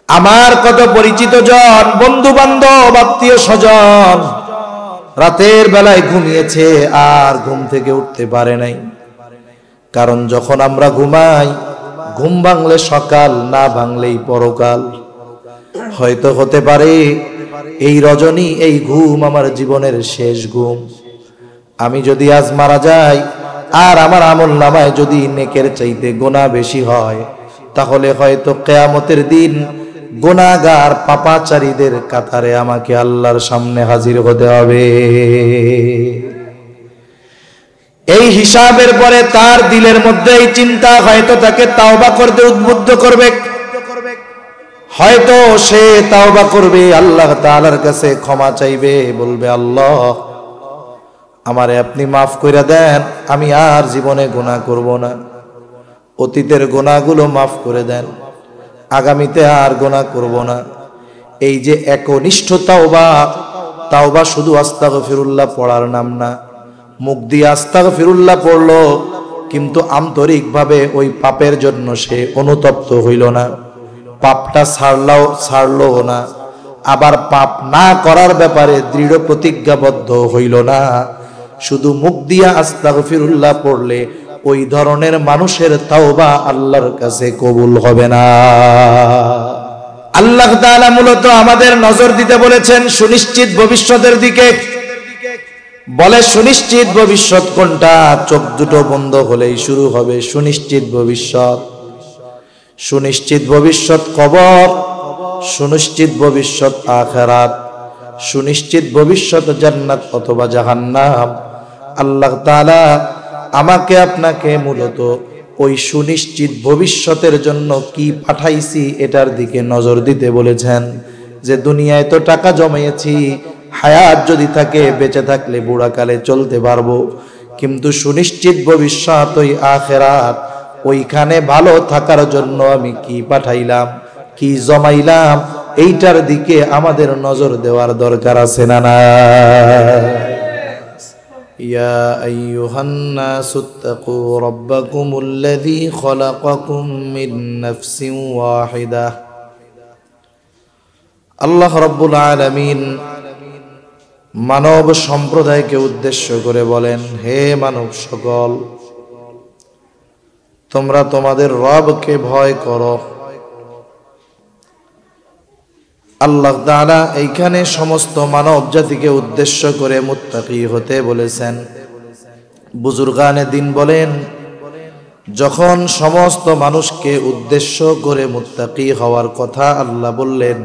আমার কত পরিচিত জন, বন্ধু বান্ধব, আত্মীয় স্বজন রাতের বেলায় ঘুমিয়েছে আর ঘুম থেকে উঠতে পারে নাই। কারণ যখন আমরা ঘুমাই, ঘুম ভাঙলে সকাল, না ভাঙলেই পরকাল। হয়তো হতে পারে এই রজনী, এই ঘুম আমার জীবনের শেষ ঘুম। আমি যদি আজ মারা যাই আর আমার আমল নামায় যদি নেকের চাইতে গুনাহ বেশি হয়, তাহলে হয়তো কিয়ামতের দিন গুনাহগার পাপাচারীদের কাতারে আমাকে আল্লাহর সামনে হাজির হতে হবে। এই হিসাবের পরে তার দিলের মধ্যে এই চিন্তা হয়তো তাকে তাওবা করতে উদ্বুদ্ধ করবে। হয়তো সে তাওবা করবে, আল্লাহ তাআলার কাছে ক্ষমা চাইবে, বলবে আল্লাহ আমারে আপনি মাফ কইরা দেন, আমি আর জীবনে গুনাহ করব না। অতীতের গুনাহগুলো মাফ করে দেন, আগামীতে আর গুনাহ করব না। এই যে একনিষ্ঠ তাওবা, তাওবা শুধু আস্তাগফিরুল্লাহ পড়ার নাম না। মুখ দিয়ে আস্তাগফিরুল্লাহ পড়লো, কিন্তু আন্তরিকভাবে ওই পাপের জন্য সে অনুতপ্ত হইল না, পাপটা ছাড়লো না, আবার পাপ না করার ব্যাপারে দৃঢ় প্রতিজ্ঞাবদ্ধ হইল না। শুধু মুখ দিয়া আস্তাগফিরুল্লাহ পড়লে ওই ধরনের মানুষের তাওবা আল্লাহর কাছে কবুল হবে না। আল্লাহ তাআলা মূলত আমাদের নজর দিতে বলেছেন সুনিশ্চিত ভবিষ্যতের দিকে। বলে সুনিশ্চিত ভবিষ্যৎ কোনটা? চোখ দুটো বন্ধ হলেই শুরু হবে সুনিশ্চিত ভবিষ্যৎ। সুনিশ্চিত ভবিষ্যৎ কবর, সুনিশ্চিত ভবিষ্যৎ আখিরাত, সুনিশ্চিত ভবিষ্যৎ জান্নাত অথবা জাহান্নাম। আল্লাহ তাআলা আমাকে আপনাকে মূলত ওই সুনিশ্চিত ভবিষ্যতের জন্য কি পাঠাইছি এটার দিকে নজর দিতে বলেছেন। যে দুনিয়ায় তো টাকা জমিয়েছি, হায়াত যদি থাকে, বেঁচে থাকলে বুড়াকালে চলতে পারবো, কিন্তু সুনিশ্চিত ভবিষ্যৎ ওই আখিরাত, ওইখানে ভালো থাকার জন্য আমি কি পাঠাইলাম, কি জমাইলাম, এইটার দিকে আমাদের নজর দেওয়ার দরকার আছে না না? ইয়া আইয়ুহান নাসুত্তাকু রাব্বাকুমুল্লাযী খালাকাকুম মিন নাফসিন ওয়াহিদাহ। আল্লাহ রাব্বুল আলামিন মানব সম্প্রদায়কে উদ্দেশ্য করে বলেন, হে মানব সকল, তোমরা তোমাদের রবকে ভয় করো। আল্লাহ তাআলা এইখানে সমস্ত মানব জাতিকে উদ্দেশ্য করে মুত্তাকি হতে বলেছেন। বুজুর্গানে দিন বলেন, যখন সমস্ত মানুষকে উদ্দেশ্য করে মুত্তাকি হওয়ার কথা আল্লাহ বললেন,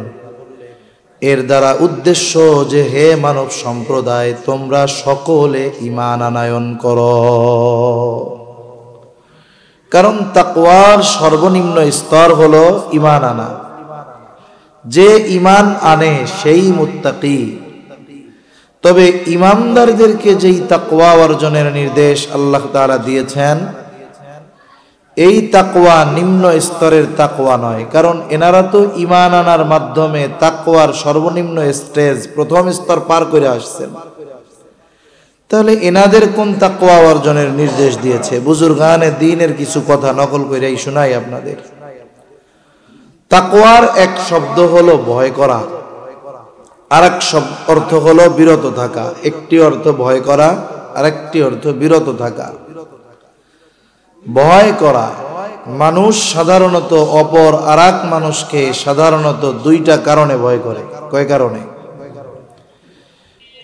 এর দ্বারা উদ্দেশ্য যে হে মানব সম্প্রদায়, তোমরা সকলে ঈমান আনয়ন করো। কারণ তাকওয়ার সর্বনিম্ন স্তর হলো ঈমান আনা। যে ঈমান আনে সেই মুত্তাকি। তবে ঈমানদারদেরকে যেই তাকওয়া অর্জনের নির্দেশ আল্লাহ তাআলা দিয়েছেন, এই তাকওয়া নিম্ন স্তরের তাকওয়া নয়। কারণ এনারা তো ঈমান আনার মাধ্যমে তাকওয়ার সর্বনিম্ন স্টেজ, প্রথম স্তর পার করে আসছেন। তাহলে এনাদের কোন তাকওয়া অর্জনের নির্দেশ দিয়েছে? বুজুর্গানে দ্বীনের কিছু কথা নকল করেই শোনাই আপনাদের। তাকওয়ার এক শব্দ হলো ভয় করা, আর এক অর্থ হলো বিরত থাকা। একটি অর্থ ভয় করা, আর একটি অর্থ বিরত থাকা। ভয় করা, মানুষ সাধারণত অপর আর এক মানুষকে সাধারণত দুইটা কারণে ভয় করে। কয় কারণে?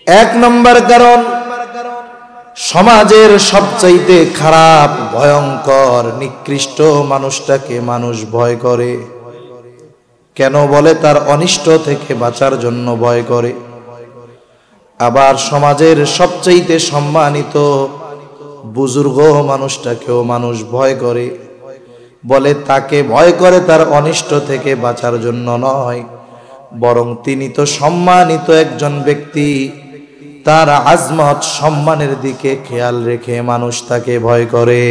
এক নম্বর কারণ, সমাজের সবচাইতে খারাপ, ভয়ঙ্কর, নিকৃষ্ট মানুষটাকে মানুষ ভয় করে। কেন বলে? তার অনিষ্ট থেকে বাঁচার জন্য ভয় করে। আবার সমাজের সবচাইতে সম্মানিত বুজুর্গ মানুষটাকেও মানুষ ভয় করে। বলে তাকে ভয় করে তার অনিষ্ট থেকে বাঁচার জন্য নয়, বরং তিনি তো সম্মানিত একজন ব্যক্তি, তার আজমত সম্মানের দিকে খেয়াল রেখে মানুষ তাকে ভয় করে।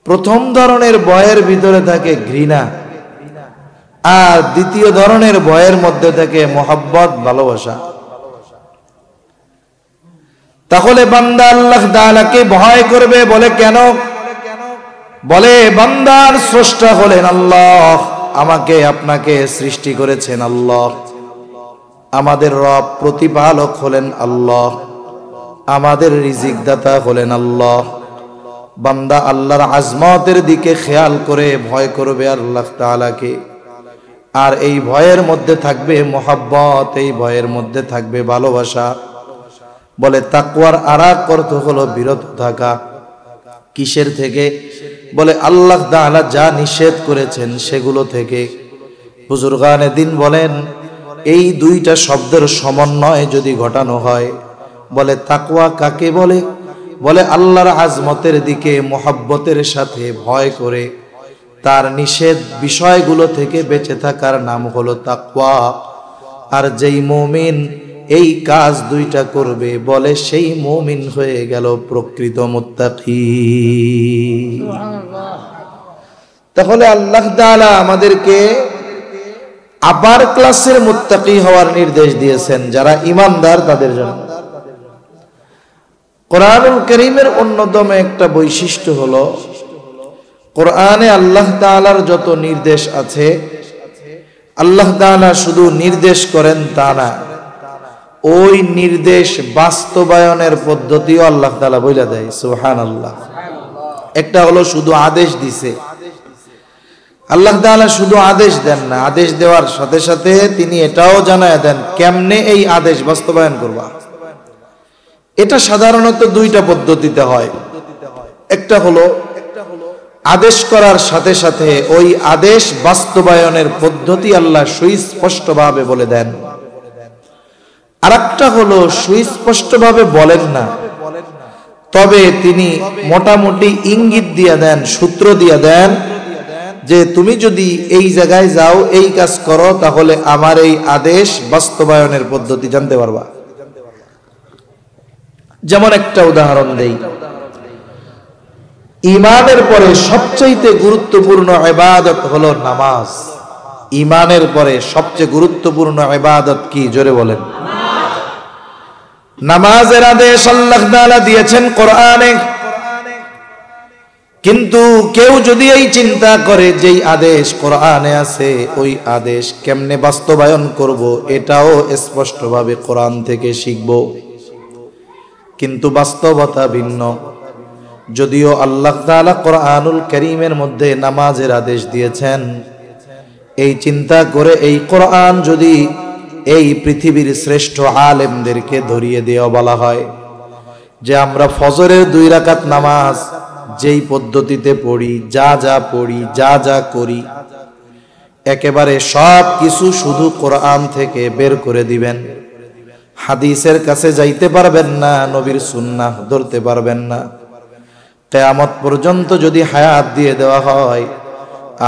প্রথম ধরনের ভয়ের ভিতরে থাকে ঘৃণা, আর দ্বিতীয় ধরনের ভয়ের মধ্যে থাকে মহব্বত, ভালোবাসা। তাহলে বান্দা আল্লাহ তাআলাকে ভয় করবে। বলে কেন? বলে বান্দার স্রষ্টা হলেন আল্লাহ, আমাকে আপনাকে সৃষ্টি করেছেন আল্লাহ, আমাদের রব প্রতিপালক হলেন আল্লাহ, আমাদের রিজিক দাতা হলেন আল্লাহ। বান্দা আল্লাহর আজমতের দিকে খেয়াল করে ভয় করবে আল্লাহ তাআলাকে, আর এই ভয়ের মধ্যে থাকবে মোহাব্বত, এই ভয়ের মধ্যে থাকবে ভালোবাসা। বলে তাকওয়ার আরেক অর্থ হলো বিরত থাকা। কিসের থেকে? বলে আল্লাহ তাআলা যা নিষেধ করেছেন সেগুলো থেকে। বুজুর্গানে দিন বলেন এই দুইটা শব্দের সমন্বয় যদি ঘটানো হয়, বলে তাকওয়া কাকে বলে? বলে আল্লাহর আজমতের দিকে মোহাব্বতের সাথে ভয় করে তার নিষেধ বিষয়গুলো থেকে বেঁচে থাকার নাম হলো তাকওয়া। আর যেই মুমিন এই কাজ দুইটা করবে, বলে সেই মুমিন হয়ে গেল প্রকৃত মুত্তাকি। তাহলে আল্লাহ তাআলা আমাদেরকে আবার ক্লাসের মুত্তাকি হওয়ার নির্দেশ দিয়েছেন, যারা ঈমানদার তাদের জন্য। কোরআনুল কারীমের অন্যতম একটা বৈশিষ্ট্য হলো, কোরআনে আল্লাহ তাআলার যত নির্দেশ আছে, আল্লাহ তাআলা শুধু নির্দেশ করেন তা না, ওই নির্দেশ বাস্তবায়নের পদ্ধতিও আল্লাহ তাআলা বলে দেয়। সুবহানাল্লাহ। একটা হলো শুধু আদেশ দিছে, আল্লাহ তাআলা শুধু আদেশ দেন না, আদেশ দেওয়ার সাথে সাথে তিনি এটাও জানায় দেন কেমনে এই আদেশ বাস্তবায়ন করবা। এটা সাধারণত দুইটা পদ্ধতিতে হয়। একটা হলো আদেশ করার সাথে সাথে ওই আদেশ বাস্তবায়নের পদ্ধতি আল্লাহ সুস্পষ্টভাবে বলে দেন। আরেকটা হলো সুস্পষ্টভাবে বলেন না, তবে তিনি মোটামুটি ইঙ্গিত দিয়ে দেন, সূত্র দিয়ে দেন যে তুমি যদি এই জায়গায় যাও, এই কাজ করো, তাহলে আমার এই আদেশ বাস্তবায়নের পদ্ধতি জানতে পারবা। যেমন একটা উদাহরণ দেই, ঈমানের পরে সবচেয়ে গুরুত্বপূর্ণ ইবাদত হলো নামাজ। ঈমানের পরে সবচেয়ে গুরুত্বপূর্ণ ইবাদত কি? জোরে বলেন। নামাজের আদেশ আল্লাহ তাআলা দিয়েছেন কোরআনে, কিন্তু কেউ যদি এই চিন্তা করে যেই আদেশ কোরআনে আছে ওই আদেশ কেমনে বাস্তবায়ন করব, এটাও স্পষ্টভাবে কোরআন থেকে শিখব, কিন্তু বাস্তবতা ভিন্ন। যদিও আল্লাহ তাআলা কোরআনুল কারীমের মধ্যে নামাজের আদেশ দিয়েছেন, এই চিন্তা করে এই কোরআন যদি এই পৃথিবীর শ্রেষ্ঠ আলেমদেরকে ধরিয়ে দেওয়া বলা হয় যে আমরা ফজরের 2 রাকাত নামাজ যেই পদ্ধতিতে পড়ি, যা যা পড়ি, যা যা করি, একেবারে সব কিছু শুধু কোরআন থেকে বের করে দিবেন, হাদিসের কাছে যাইতে পারবেন না, নবীর সুন্নাহ ধরতে পারবেন না। কিয়ামত পর্যন্ত যদি হায়াত দিয়ে দেওয়া হয়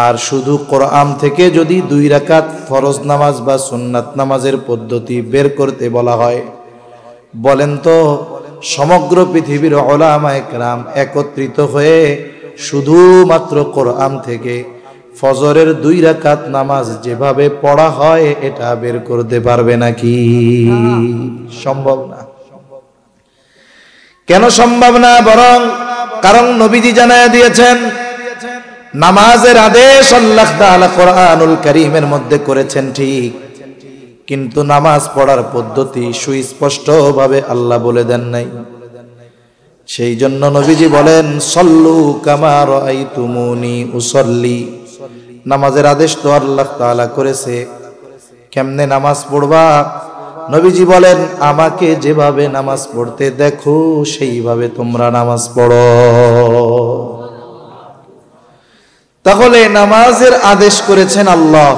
আর শুধু কোরআন থেকে যদি 2 রাকাত ফরজ নামাজ বা সুন্নাত নামাজের পদ্ধতি বের করতে বলা হয়, বলেন তো সমগ্র পৃথিবীর উলামায়ে কেরাম একত্রিত হয়ে শুধুমাত্র কোরআন থেকে ফজরের 2 রাকাত নামাজ যেভাবে পড়া হয় এটা বের করতে পারবে নাকি? সম্ভব না। কেন সম্ভব না? বরং কারণ নবীজি জানায়া দিয়েছেন নামাজের আদেশ আল্লাহ তাআলা কোরআনুল কারীমের মধ্যে করেছেন ঠিক, কিন্তু নামাজ পড়ার পদ্ধতি সুস্পষ্টভাবে আল্লাহ বলে দেন নাই। সেই জন্য নবীজি বলেন সল্লু কামা রাআইতুমুনি উসাল্লি। নামাজের আদেশ তো আল্লাহ তাআলা করেছে, কেমনে নামাজ পড়বা? নবীজি বলেন আমাকে যেভাবে নামাজ পড়তে দেখো সেইভাবে তোমরা নামাজ পড়ো। তাহলে নামাজের আদেশ করেছেন আল্লাহ,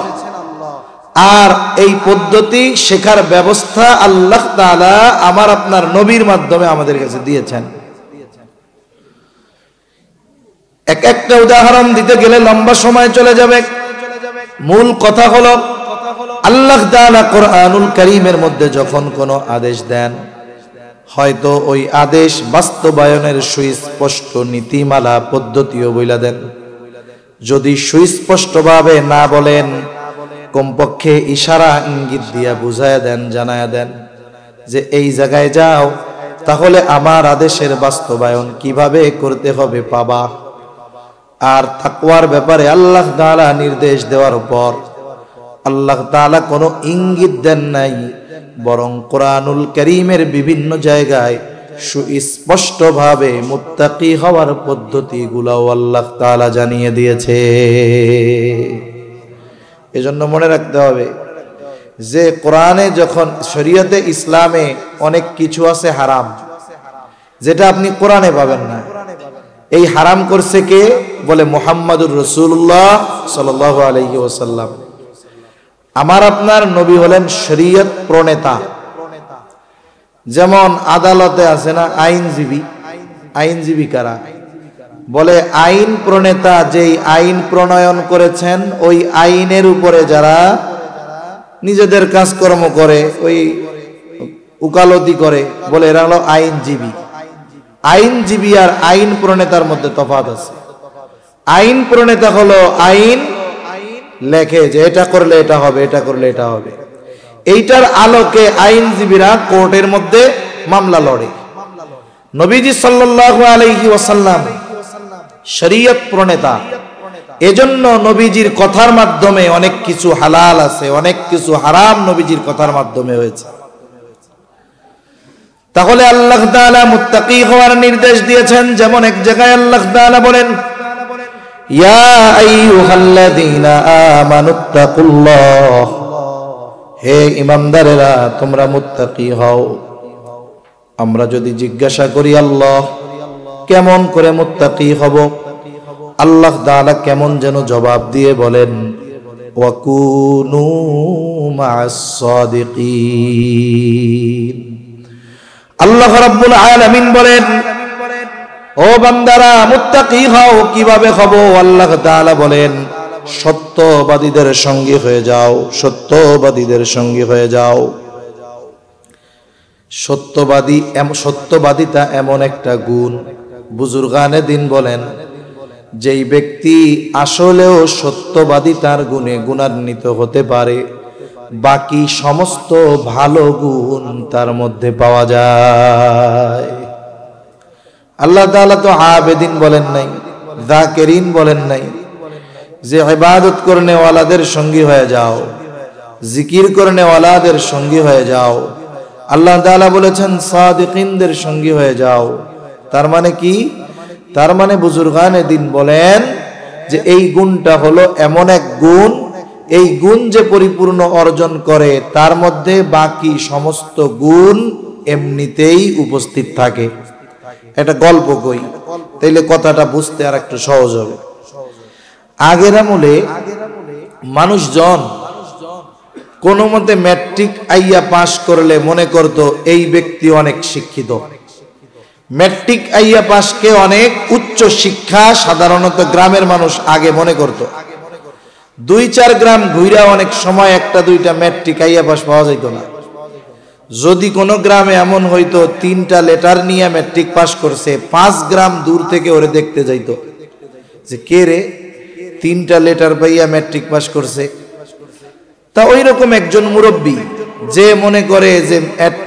আর এই পদ্ধতি শেখার ব্যবস্থা আল্লাহ তাআলা আমার আপনার নবীর মাধ্যমে আমাদের কাছে দিয়েছেন। একটা উদাহরণ দিতে গেলে লম্বা সময় চলে যাবে। মূল কথা হলো আল্লাহ তাআলা কোরআনুল কারীমের মধ্যে যখন কোনো আদেশ দেন, হয়তো ওই আদেশ বাস্তবায়নের সুস্পষ্ট নীতিমালা পদ্ধতিও বইলা দেন। যদি সুস্পষ্টভাবে না বলেন, কমপক্ষে ইশারা ইঙ্গিত দিয়া বুঝায়া দেন, জানায়া দেন যে এই জায়গায় যাও, তাহলে আমার আদেশের বাস্তবায়ন কিভাবে করতে হবে পাবা। আর তাকওয়ার ব্যাপারে আল্লাহ তাআলা নির্দেশ দেওয়ার পর আল্লাহ তাআলা কোনো ইঙ্গিত দেন নাই, বরং কোরআনুল কারীমের বিভিন্ন জায়গায় সুস্পষ্টভাবে মুত্তাকি হওয়ার পদ্ধতিগুলোও আল্লাহ তাআলা জানিয়ে দিয়েছে। এজন্য মনে রাখতে হবে যে কোরআনে যখন শরীয়তে ইসলামে অনেক কিছু আছে হারাম, যেটা আপনি কোরআনে পাবেন না। এই হারাম করছে কে? বলে মুহাম্মাদুর রাসূলুল্লাহ সাল্লাল্লাহু আলাইহি ওয়াসাল্লাম। আমার আপনার নবী হলেন শরীয়ত প্রণেতা। যেমন আদালতে আছে না আইনজীবী, আইনজীবী কারা? বলে আইন প্রণেতা যেই আইন প্রণয়ন করেছেন, ওই আইনের উপরে যারা নিজেদের কাজকর্ম করে, ওই উকালতি করে, বলে এরা হলো আইনজীবী। আইনজীবী আর আইন প্রণেতার মধ্যে তফাৎ আছে। আইন প্রণেতা হলো আইন লেখে যে এটা করলে এটা হবে, এটা করলে এটা হবে। এইটার আলোকে আইনজীবীরা কোর্টের মধ্যে মামলা লড়ে। নবীজি সাল্লাল্লাহু আলাইহি ওয়াসাল্লাম শরীয়ত প্রণেতা, এজন্য নবীজির কথার মাধ্যমে অনেক কিছু হালাল আছে, অনেক কিছু হারাম নবীজির কথার মাধ্যমে হয়েছে। তাহলে আল্লাহ তাআলা মুত্তাকি হওয়ার নির্দেশ দিয়েছেন। যেমন এক জায়গায় আল্লাহ তাআলা বলেন, ইয়া আইয়ুহাল্লাযীনা আমানুত্তাকুল্লাহ, হে ঈমানদারেরা তোমরা মুত্তাকি হও। আমরা যদি জিজ্ঞাসা করি আল্লাহ কেমন করে মুত্তাকি হব, আল্লাহ তাআলা কেমন যেন জবাব দিয়ে বলেন, ওয়াকুনু মা'আস সাদিকিন। আল্লাহ রাব্বুল আলামিন বলেন, ও বান্দারা মুত্তাকি হও। কিভাবে হব? আল্লাহ তাআলা বলেন, সত্যবাদীদের সঙ্গী হয়ে যাও, সত্যবাদীদের সঙ্গী হয়ে যাও। সত্যবাদিতা এমন একটা গুণ, বুজুর্গানে দিন বলেন, যেই ব্যক্তি আসলেও সত্যবাদিতার গুণে গুণান্বিত হতে পারে, বাকি সমস্ত ভালো গুণ তার মধ্যে পাওয়া যায়। আল্লাহ তাআলা তো আবেদিন বলেন নাই, যাকিরিন বলেন নাই যে ইবাদত করনে ওয়ালাদের সঙ্গী হয়ে যাও, জিকির করনে ওয়ালাদের সঙ্গী হয়ে যাও। আল্লাহ তাআলা বলেছেন সাদিকিনদের সঙ্গী হয়ে যাও। তার মানে কি? তার মানে বুজুর্গানে দিন বলেন যে এই গুণটা হলো এমন এক গুণ, এই গুণ যে পরিপূর্ণ অর্জন করে তার মধ্যে বাকি সমস্ত গুণ এমনিতেই উপস্থিত থাকে। এটা গল্প কই, তাইলে কথাটা বুঝতে আর একটু সহজ হবে। আগের আমলে মানুষজন কোন মতে ম্যাট্রিক আইয়া পাশ করলে মনে করত এই ব্যক্তি অনেক শিক্ষিত। ম্যাট্রিক আইয়া পাশকে অনেক উচ্চ শিক্ষা সাধারণত গ্রামের মানুষ আগে মনে করত। 2-4 গ্রাম ঘুরা অনেক সময় একটা দুইটা ম্যাট্রিক আইয়া পাশ পাওয়া যাইত না। যদি কোনো গ্রামে এমন হইতো 3টা লেটার নিয়ে ম্যাট্রিক পাস করছে, 5 গ্রাম দূর থেকে ওরে দেখতে যাইতো যে কে রে 3টা লেটার পাইয়া ম্যাট্রিক পাস করছে। তা ওই রকম একজন মুরব্বী যে মনে করে যে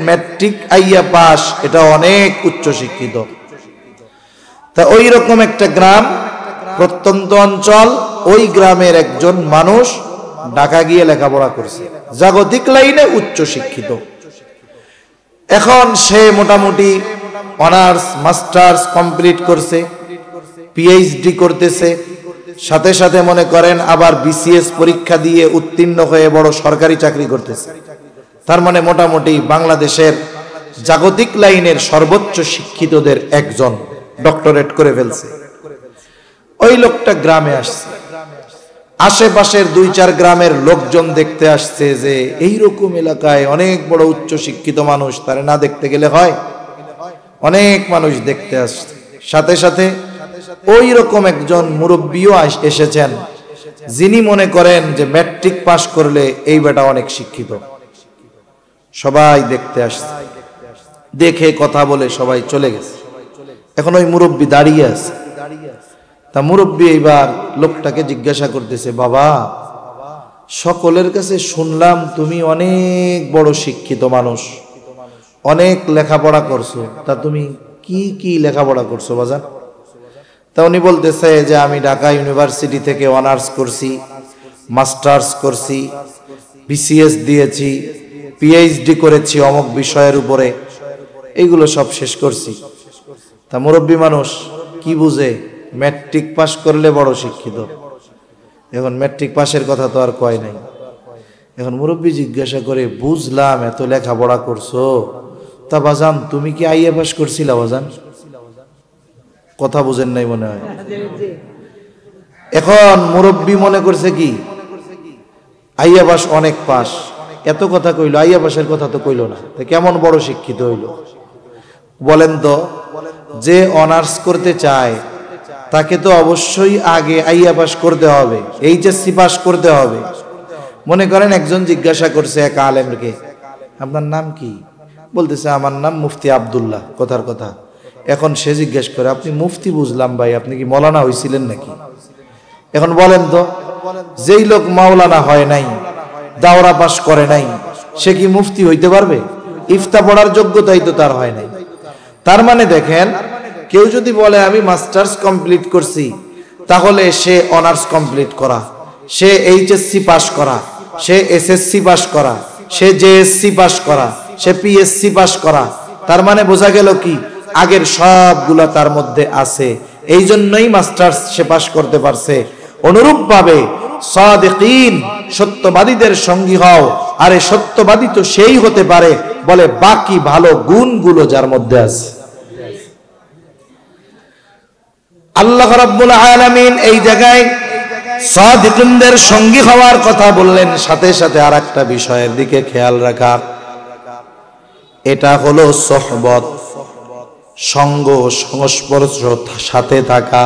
ম্যাট্রিক আইয়া পাস এটা অনেক উচ্চ শিক্ষিত, তা ওই রকম একটা গ্রাম, প্রত্যন্ত অঞ্চল, ওই গ্রামের একজন মানুষ ঢাকা গিয়ে লেখাপড়া করছে, জাগতিক লাইনে উচ্চ শিক্ষিত। এখন সে মোটামুটি অনার্স মাস্টার্স কমপ্লিট করছে, পিএইচডি করতেছে, সাথে সাথে মনে করেন আবার বিসিএস পরীক্ষা দিয়ে উত্তীর্ণ হয়ে বড় সরকারি চাকরি করতেছে। তার মানে মোটামুটি বাংলাদেশের জাগতিক লাইনের সর্বোচ্চ শিক্ষিতদের একজন, ডক্টরেট করে ফেলছে। ওই লোকটা গ্রামে আসছে, আশেপাশের 2-4 গ্রামের লোকজন দেখতে আসছে যে এইরকম এলাকায় অনেক বড় উচ্চ শিক্ষিত মানুষ, তারে না দেখতে গেলে হয়? অনেক মানুষ দেখতে আসছে। সাথে সাথে ওই রকম একজন মুরব্বীও এসেছেন, যিনি মনে করেন যে ম্যাট্রিক পাস করলে এই বেটা অনেক শিক্ষিত। সবাই দেখতে আসছে, দেখে কথা বলে সবাই চলে গেছে। এখন ওই মুরব্বী দাঁড়িয়ে আছে। তা মুরব্বী এইবার লোকটাকে জিজ্ঞাসা করতেছে, বাবা সকলের কাছে শুনলাম তুমি অনেক বড় শিক্ষিত মানুষ, অনেক লেখাপড়া করছো, তা তুমি কি কি লেখাপড়া করছো বাজার? তা উনি বলতেছে যে আমি ঢাকা ইউনিভার্সিটি থেকে অনার্স করছি, মাস্টার্স করছি, বিসিএস দিয়েছি, পিএইচডি করেছি অমুক বিষয়ের উপরে, এইগুলো সব শেষ করছি। তা মুরব্বী মানুষ কি বুঝে? ম্যাট্রিক পাস করলে বড় শিক্ষিত। এখন ম্যাট্রিক পাসের কথা তো আর কয় নাই। এখন মুরব্বী জিজ্ঞাসা করে, বুঝলাম এত লেখাপড়া করছো, তা বাজান তুমি কি আইএ পাস করছিলা বাজান? কথা বুঝেন নাই মনে হয়। এখন মুরব্বী মনে করছে কি আইএ পাস অনেক পাস, এত কথা কইলো, আইএ পাসের কথা তো কইলো না, তা কেমন বড় শিক্ষিত হইলো? বলেন তো, যে অনার্স করতে চায় তাকে তো অবশ্যই আগে আইএ পাস করতে হবে, এইচএসসি পাস করতে হবে। মনে করেন একজন জিজ্ঞাসা করছে এক আলেমকে, আপনার নাম কি? বলতেছে আমার নাম মুফতি আব্দুল্লাহ, কথার কথা। এখন সে জিজ্ঞেস করে, আপনি মুফতি বুঝলাম ভাই, আপনি কি মৌলানা হয়েছিলেন নাকি? এখন বলেন তো, যেই লোক মাওলানা হয় নাই, দাওরা পাস করে নাই, সে কি মুফতি হইতে পারবে? ইফতা পড়ার যোগ্যতাই তো তার হয় নাই। তার মানে দেখেন, কেউ যদি বলে আমি মাস্টার্স কমপ্লিট করছি, তাহলে সে অনার্স কমপ্লিট করা, সে এইচএসসি পাস করা, সে এসএসসি পাস করা, সে জেএসসি পাস করা, সে পিএসসি পাস করা। তার মানে বোঝা গেল কি আগের সবগুলা তার মধ্যে আছে, এই জন্যই মাস্টার্স সে পাস করতে পারছে। অনুরূপ ভাবে সাদিকিন, সত্যবাদীদের সঙ্গী হও। আরে সত্যবাদী তো সেই হতে পারে বলে বাকি ভালো গুণগুলো যার মধ্যে আছে। আল্লাহ রাব্বুল আলামিন এই জায়গায় সাদিকিনদের সঙ্গী হওয়ার কথা বললেন, সাথে সাথে আরেকটা বিষয়ের দিকে খেয়াল রাখা, এটা হলো সোহবত, সঙ্গ, সংস্পর্শ, সাথে থাকা।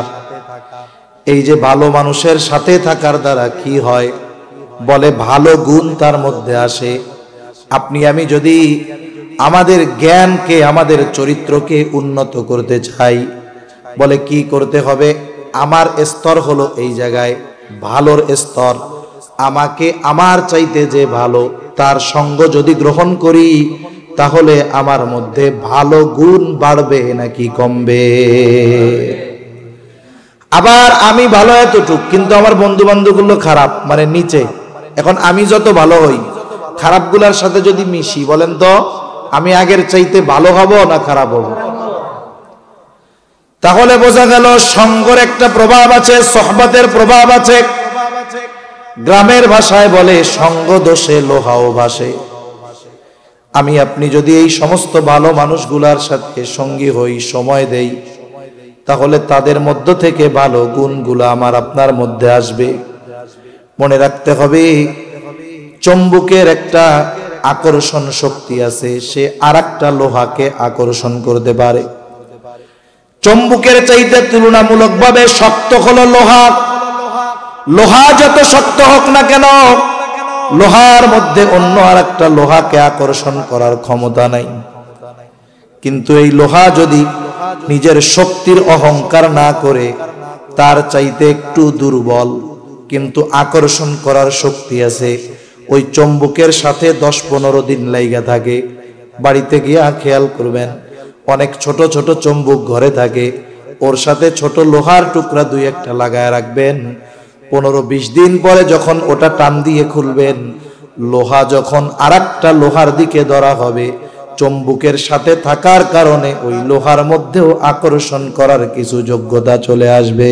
এই যে ভালো মানুষের সাথে থাকার দ্বারা কি হয়? বলে ভালো গুণ তার মধ্যে আসে। আপনি আমি যদি আমাদের জ্ঞানকে, আমাদের চরিত্রকে উন্নত করতে চাই, বলে কি করতে হবে? আমার স্তর হলো এই জায়গায় ভালোর স্তর। আমাকে আমার চাইতে যে ভালো তার সঙ্গ যদি গ্রহণ করি, তাহলে আমার মধ্যে ভালো গুণ বাড়বে নাকি কমবে? আবার আমি ভালো এতটুক, কিন্তু আমার বন্ধু বান্ধবগুলো খারাপ, মানে নিচে। এখন আমি যত ভালো হই, খারাপগুলার সাথে যদি মিশি, বলেন তো আমি আগের চাইতে ভালো হব না খারাপ হব? তাহলে বোঝা গেল সঙ্গের একটা প্রভাব আছে, সোহবতের প্রভাব আছে। গ্রামের ভাষায় বলে সঙ্গ দোষে লোহাও ভাসে। আমি আপনি যদি এই সমস্ত ভালো মানুষগুলার সাথে সঙ্গী হই, সময় দেই, তাহলে তাদের মধ্য থেকে ভালো গুণগুলো আমার আপনার মধ্যে আসবে। মনে রাখতে হবে, চুম্বকের একটা আকর্ষণ শক্তি আছে, সে আরেকটা লোহাকে আকর্ষণ করতে পারে। চুম্বকের চাইতে তুলনামূলকভাবে শক্ত হলো লোহা। লোহা যত শক্ত হোক না কেন, লোহার মধ্যে অন্য আরেকটা লোহাকে আকর্ষণ করার ক্ষমতা নাই। কিন্তু এই লোহা যদি নিজের শক্তির অহংকার না করে, তার চাইতে একটু দুর্বল কিন্তু আকর্ষণ করার শক্তি আছে, ওই চুম্বকের সাথে 10-15 দিন লাইগা থাকে। বাড়িতে গিয়া খেয়াল করবেন, অনেক ছোট ছোট চুম্বক ঘরে থাকে, ওর সাথে ছোট লোহার টুকরা 2-1টা লাগায় রাখবেন। 15-20 দিন পরে যখন ওটা টান দিয়ে খুলবেন, লোহা যখন আরেকটা লোহার দিকে ধরা হবে, চুম্বকের সাথে থাকার কারণে ওই লোহার মধ্যেও আকর্ষণ করার কিছু যোগ্যতা চলে আসবে।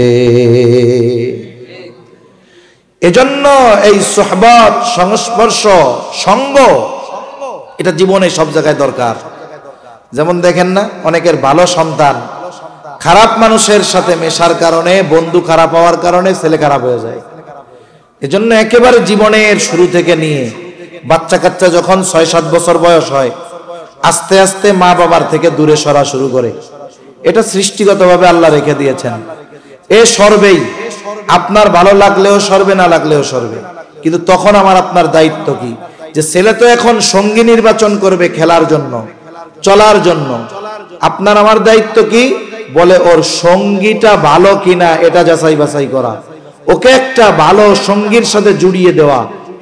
এজন্য এই সোহবত, সংস্পর্শ, সঙ্গ, এটা জীবনে সব জায়গায় দরকার। যেমন দেখেন না, অনেকের ভালো সন্তান খারাপ মানুষের সাথে মেশার কারণে, বন্ধু খারাপ হওয়ার কারণে ছেলে খারাপ হয়ে যায়। এজন্য একেবারে জীবনের শুরু থেকে নিয়ে বাচ্চা কাচ্চা যখন 6-7 বছর বয়স হয়, আস্তে আস্তে মা বাবার থেকে দূরে সরা শুরু করে। এটা সৃষ্টিগতভাবে আল্লাহ রেখে দিয়েছেন। এ সরবেই, আপনার ভালো লাগলেও সরবে, না লাগলেও সরবে। কিন্তু তখন আমার আপনার দায়িত্ব কি? যে ছেলে তো এখন সঙ্গী নির্বাচন করবে খেলার জন্য, চলার জন্য। আপনার আমার দায়িত্ব কি? বলে ওর সঙ্গীটা ভালো কিনা এটা যাচাই বাছাই করা, ওকে একটা ভালো সঙ্গীর সাথে জুড়িয়ে দেওয়া,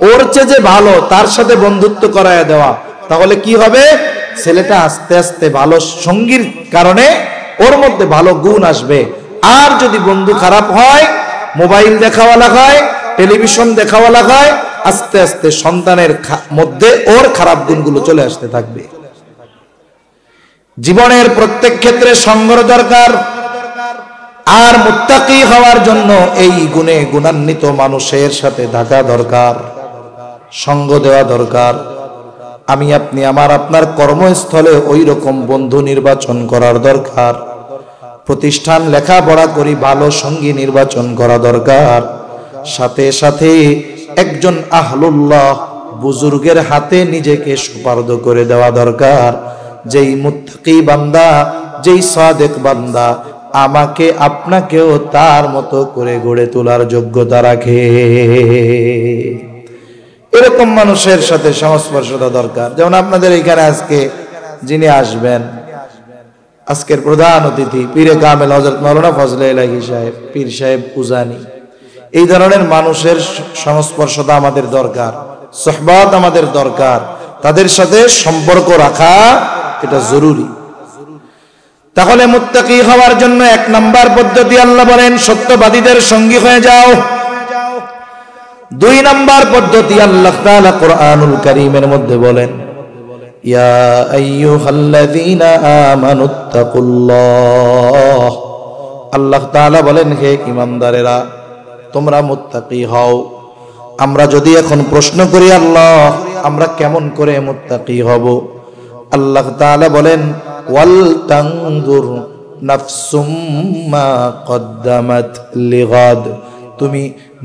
ওর চেয়ে যে ভালো তার সাথে বন্ধুত্ব করায় দেওয়া। তাহলে কি হবে? ছেলেটা আস্তে আস্তে ভালো সঙ্গীর কারণে ওর মধ্যে ভালো গুণ আসবে, আর যদি বন্ধু খারাপ হয়, মোবাইল দেখাওয়ালা হয়, টেলিভিশন দেখাওয়ালা হয়, আস্তে আস্তে সন্তানের মধ্যে ওর খারাপ গুণগুলো চলে আসতে থাকবে। জীবনের প্রত্যেক ক্ষেত্রে সঙ্গর দরকার। আর মুত্তাকি হওয়ার জন্য এই গুণে গুণান্বিত মানুষের সাথে থাকা দরকার, সঙ্গ দেওয়া দরকার। আমি আপনি আমার আপনার কর্মস্থলে ওই রকম বন্ধু নির্বাচন করার দরকার। প্রতিষ্ঠান লেখাপড়া করি, ভালো সঙ্গী নির্বাচন করা দরকার। সাথে সাথে একজন আহলুল্লাহ বুজুর্গের হাতে নিজেকে সুপার্দ করে দেওয়া দরকার, যেই মুত্তাকি বান্দা, যেই সাদেক বান্দা আমাকে আপনাকেও তার মতো করে গড়ে তোলার যোগ্যতা রাখে। এরকম মানুষের সাথে সংস্পর্শতা দরকার। যেমন আপনাদের এখানে আজকে যিনি আসবেন, আজকের প্রধান অতিথি পীরে কামেল হযরত মাওলানা ফজলে ইলাহি সাহেব, পীর সাহেব উজানি, এই ধরনের মানুষের সংস্পর্শতা আমাদের দরকার, সুহবত আমাদের দরকার। তাদের সাথে সম্পর্ক রাখা এটা জরুরি। তাহলে মুত্তাকি হওয়ার জন্য 1 নাম্বার পদ্ধতি আল্লাহ বলেন সত্যবাদীদের সঙ্গী হয়ে যাও। 2 নাম্বার পদ্ধতি আল্লাহ তাআলা কোরআনুল কারীমের মধ্যে বলেন, ইয়া আইয়ুহাল্লাযীনা আমানুত্তাকুল্লাহ। আল্লাহ তাআলা বলেন, হে ঈমানদারেরা তোমরা মুত্তাকি হও। আমরা যদি এখন প্রশ্ন করি, আল্লাহ আমরা কেমন করে মুত্তাকি হব? আল্লাহ তাআলা বলেন, ওয়াল তানজুর নাফসুম মা কদ্দামাত লিগাদ। তুমি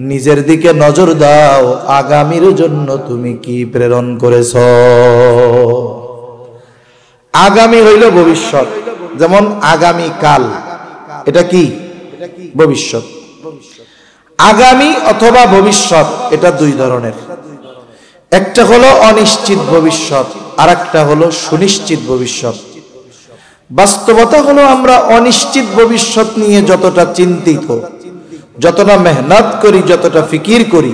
নিজের দিকে নজর দাও, আগামীর জন্য তুমি কি প্রেরণ করেছ। আগামী হইল ভবিষ্যৎ, যেমন আগামী কাল, এটা কি ভবিষ্যৎ। আগামী অথবা ভবিষ্যৎ এটা 2 ধরনের। একটা হলো অনিশ্চিত ভবিষ্যৎ, আর একটা হলো সুনিশ্চিত ভবিষ্যৎ। বাস্তবতা হলো আমরা অনিশ্চিত ভবিষ্যৎ নিয়ে যতটা চিন্তিত, যতটা মেহনত করি, যতটা ফিকির করি,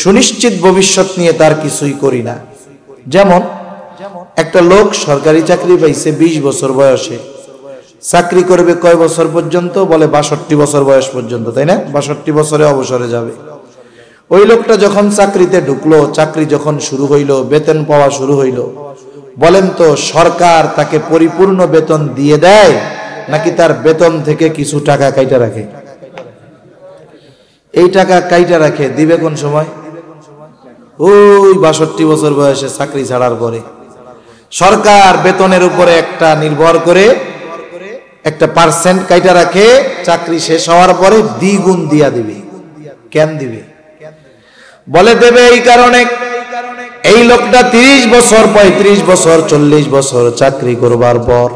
সুনিশ্চিত ভবিষ্যৎ নিয়ে তার কিছুই করি না। যেমন একটা লোক সরকারি চাকরি পাইছে 20 বছর বয়সে, চাকরি করবে কয় বছর পর্যন্ত? বলে 62 বছর বয়স পর্যন্ত, তাই না? 62 বছরে অবসরে যাবে। ওই লোকটা যখন চাকরিতে ঢুকলো, চাকরি যখন শুরু হইল, বেতন পাওয়া শুরু হইল, বলেন তো সরকার তাকে পরিপূর্ণ বেতন দিয়ে দেয় নাকি তার বেতন থেকে কিছু টাকা কাইটা রাখে? এই টাকা কাইটা রাখে দিবে কোন সময়? ওই 62 বছর বয়সে চাকরি ছাড়ার পরে। সরকার বেতনের উপরে একটা নির্ভর করে একটা পার্সেন্ট কাইটা রাখে, চাকরি শেষ হওয়ার পরে দ্বিগুণ দিয়া দিবে। কেন দিবে? বলে দেবে এই কারণে এই লোকটা 30 বছর, 35 বছর, 40 বছর চাকরি করবার পর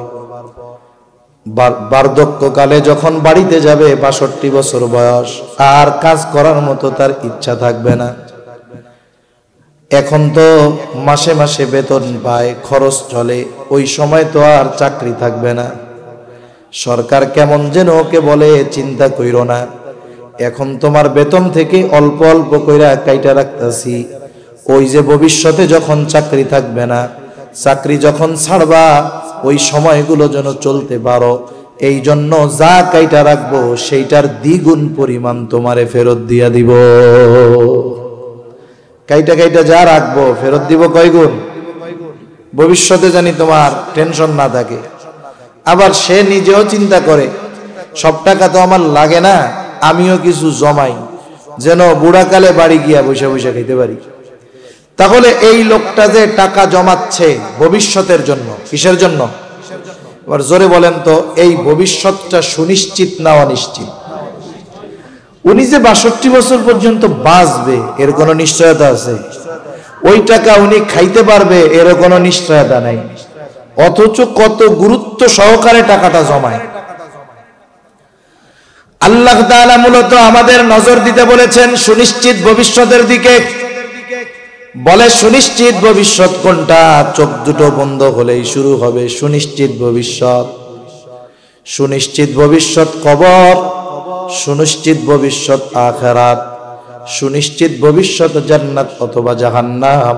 বার্ধক্যকালে যখন বাড়িতে যাবে, 62 বছর বয়স, আর কাজ করার মতো তার ইচ্ছা থাকবে না। এখন তো মাসে মাসে বেতন পায়, খরচ চলে, ওই সময় তো আর চাকরি থাকবে না। সরকার কেমন যেন ওকে বলে, চিন্তা কইরো না, এখন তোমার বেতন থেকে অল্প অল্প কইরা কাইটা রাখতাছি, ওই যে ভবিষ্যতে যখন চাকরি থাকবে না, চাকরি যখন ছাড়বা, ওই সময়গুলো যেন চলতে পারো, এই জন্য যা কাইটা রাখবো সেইটার দ্বিগুণ পরিমাণ তোমারে ফেরত দিয়া দিব। কাইটা কাইটা যা রাখবো ফেরত দিব কয় গুণ? ভবিষ্যতে জানি তোমার টেনশন না থাকে। আবার সে নিজেও চিন্তা করে, সব টাকা তো আমার লাগে না, আমিও কিছু জমাই, যেন বুড়াকালে বাড়ি গিয়া বসে বসে খেতে পারি। তাহলে এই লোকটা যে টাকা জমাচ্ছে ভবিষ্যতের জন্য, কিসের জন্য? এবার জোরে বলেন তো, এই ভবিষ্যৎটা সুনিশ্চিত না অনিশ্চিত? উনি যে 62 বছর পর্যন্ত বাঁচবে এর কোনো নিশ্চয়তা আছে? ওই টাকা উনি খাইতে পারবে এর কোনো নিশ্চয়তা নাই। অথচ কত গুরুত্ব সহকারে টাকাটা জমায়। আল্লাহ তাআলা মূলত আমাদের নজর দিতে বলেছেন সুনিশ্চিত ভবিষ্যতের দিকে। বলে সুনিশ্চিত ভবিষ্যৎ কোনটা? চোখ দুটো বন্ধ হলেই শুরু হবে সুনিশ্চিত ভবিষ্যৎ। সুনিশ্চিত ভবিষ্যৎ কবর, সুনিশ্চিত ভবিষ্যৎ আখিরাত, সুনিশ্চিত ভবিষ্যৎ জান্নাত অথবা জাহান্নাম।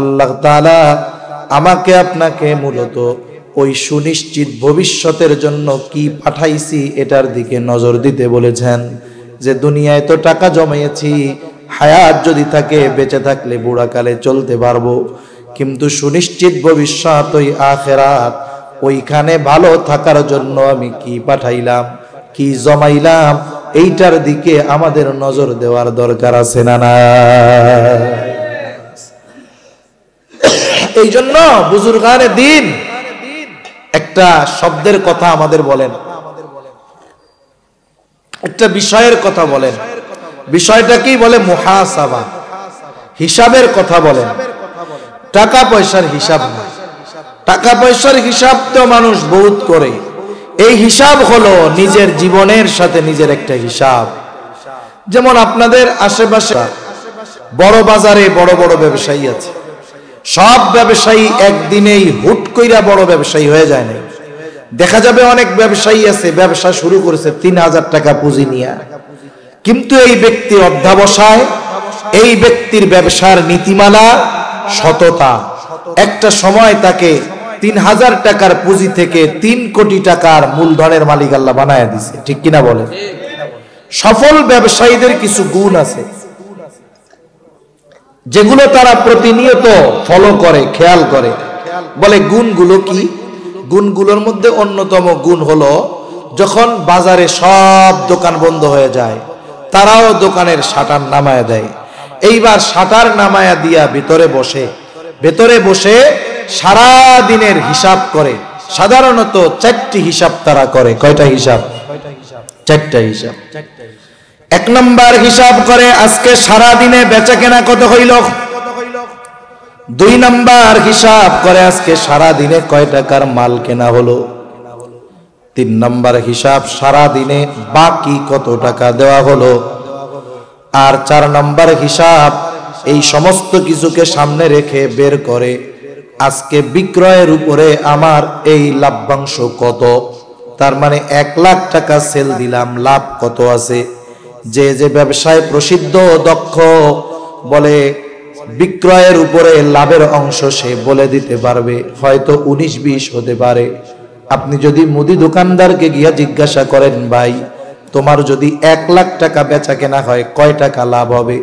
আল্লাহ তাআলা আমাকে আপনাকে মূলত ওই সুনিশ্চিত ভবিষ্যতের জন্য কি পাঠাইছি এটার দিকে নজর দিতে বলেছেন। যে দুনিয়ায় তো টাকা জমাইছি, হায়াত যদি থাকে, বেঁচে থাকলে বুড়াকালে চলতে পারবো, কিন্তু সুনিশ্চিত ভবিষ্যৎ ওই আখিরাত, ওইখানে ভালো থাকার জন্য আমি কি পাঠাইলাম, কি জমাইলাম, এইটার দিকে আমাদের নজর দেওয়ার দরকার আছে না না? এই জন্য বুজুর্গানে দিন একটা শব্দের কথা আমাদের বলেন, একটা বিষয়ের কথা বলেন। বিষয়টা কি বলে? মুহাসাবা, হিসাবের কথা বলেন। টাকা পয়সার হিসাব না। টাকা পয়সার হিসাব তো মানুষ বহুত করে। এই হিসাব হলো নিজের জীবনের সাথে নিজের একটা হিসাব। যেমন আপনাদের আশেপাশে বড় বাজারে বড় বড় ব্যবসায়ী আছে। সব ব্যবসায়ী একদিনেই হুট কইরা বড় ব্যবসায়ী হয়ে যায় না। দেখা যাবে অনেক ব্যবসায়ী আছে, ব্যবসা শুরু করেছে 3000 টাকা পুঁজি নিয়ে, কিন্তু এই ব্যক্তির অধ্যবসায়, এই ব্যক্তির ব্যবসার নীতিমালা, সততা, একটা সময় তাকে 3000 টাকার পুঁজি থেকে 3 কোটি টাকার মূলধনের মালিক আল্লাহ বানায় দিছে। ঠিক কিনা বলেন? সফল ব্যবসায়ীদের কিছু গুণ আছে যেগুলো তারা প্রতিনিয়ত ফলো করে, খেয়াল করে। বলে গুণগুলো কি? গুণগুলোর মধ্যে অন্যতম গুণ হলো, যখন বাজারে সব দোকান বন্ধ হয়ে যায়, তারাও দোকানের শাটার নামায়া দেয়। এইবার শাটার নামায়া দিয়া ভেতরে বসে সারা দিনের হিসাব করে। সাধারণত 4টি হিসাব তারা করে। কয়টা হিসাব? 4টা হিসাব। 1 নম্বর হিসাব করে আজকে সারা দিনে বেচা কেনা কত হইল। 2 নম্বর হিসাব করে আজকে সারা দিনে কয় টাকার মাল কেনা হলো। 3 নম্বর হিসাব সারা দিনে বাকি কত টাকা দেওয়া হলো। আর 4 নম্বর হিসাব এই সমস্ত কিছুকে সামনে রেখে বের করে আজকে বিক্রয়ের উপরে আমার এই লাভ্যাংশ কত। তার মানে 1 লাখ টাকা সেল দিলাম, লাভ কত আছে। যে যে ব্যবসায় প্রসিদ্ধ দক্ষ, বলে বিক্রয়ের উপরে লাভের অংশ সে বলে দিতে পারবে। হয়তো 19-20 হতে পারে। আপনি যদি মুদি দোকানদারকে গিয়া জিজ্ঞাসা করেন, ভাই তোমার যদি 1 লাখ টাকা বেচা কেনা হয় কয় টাকা লাভ হবে,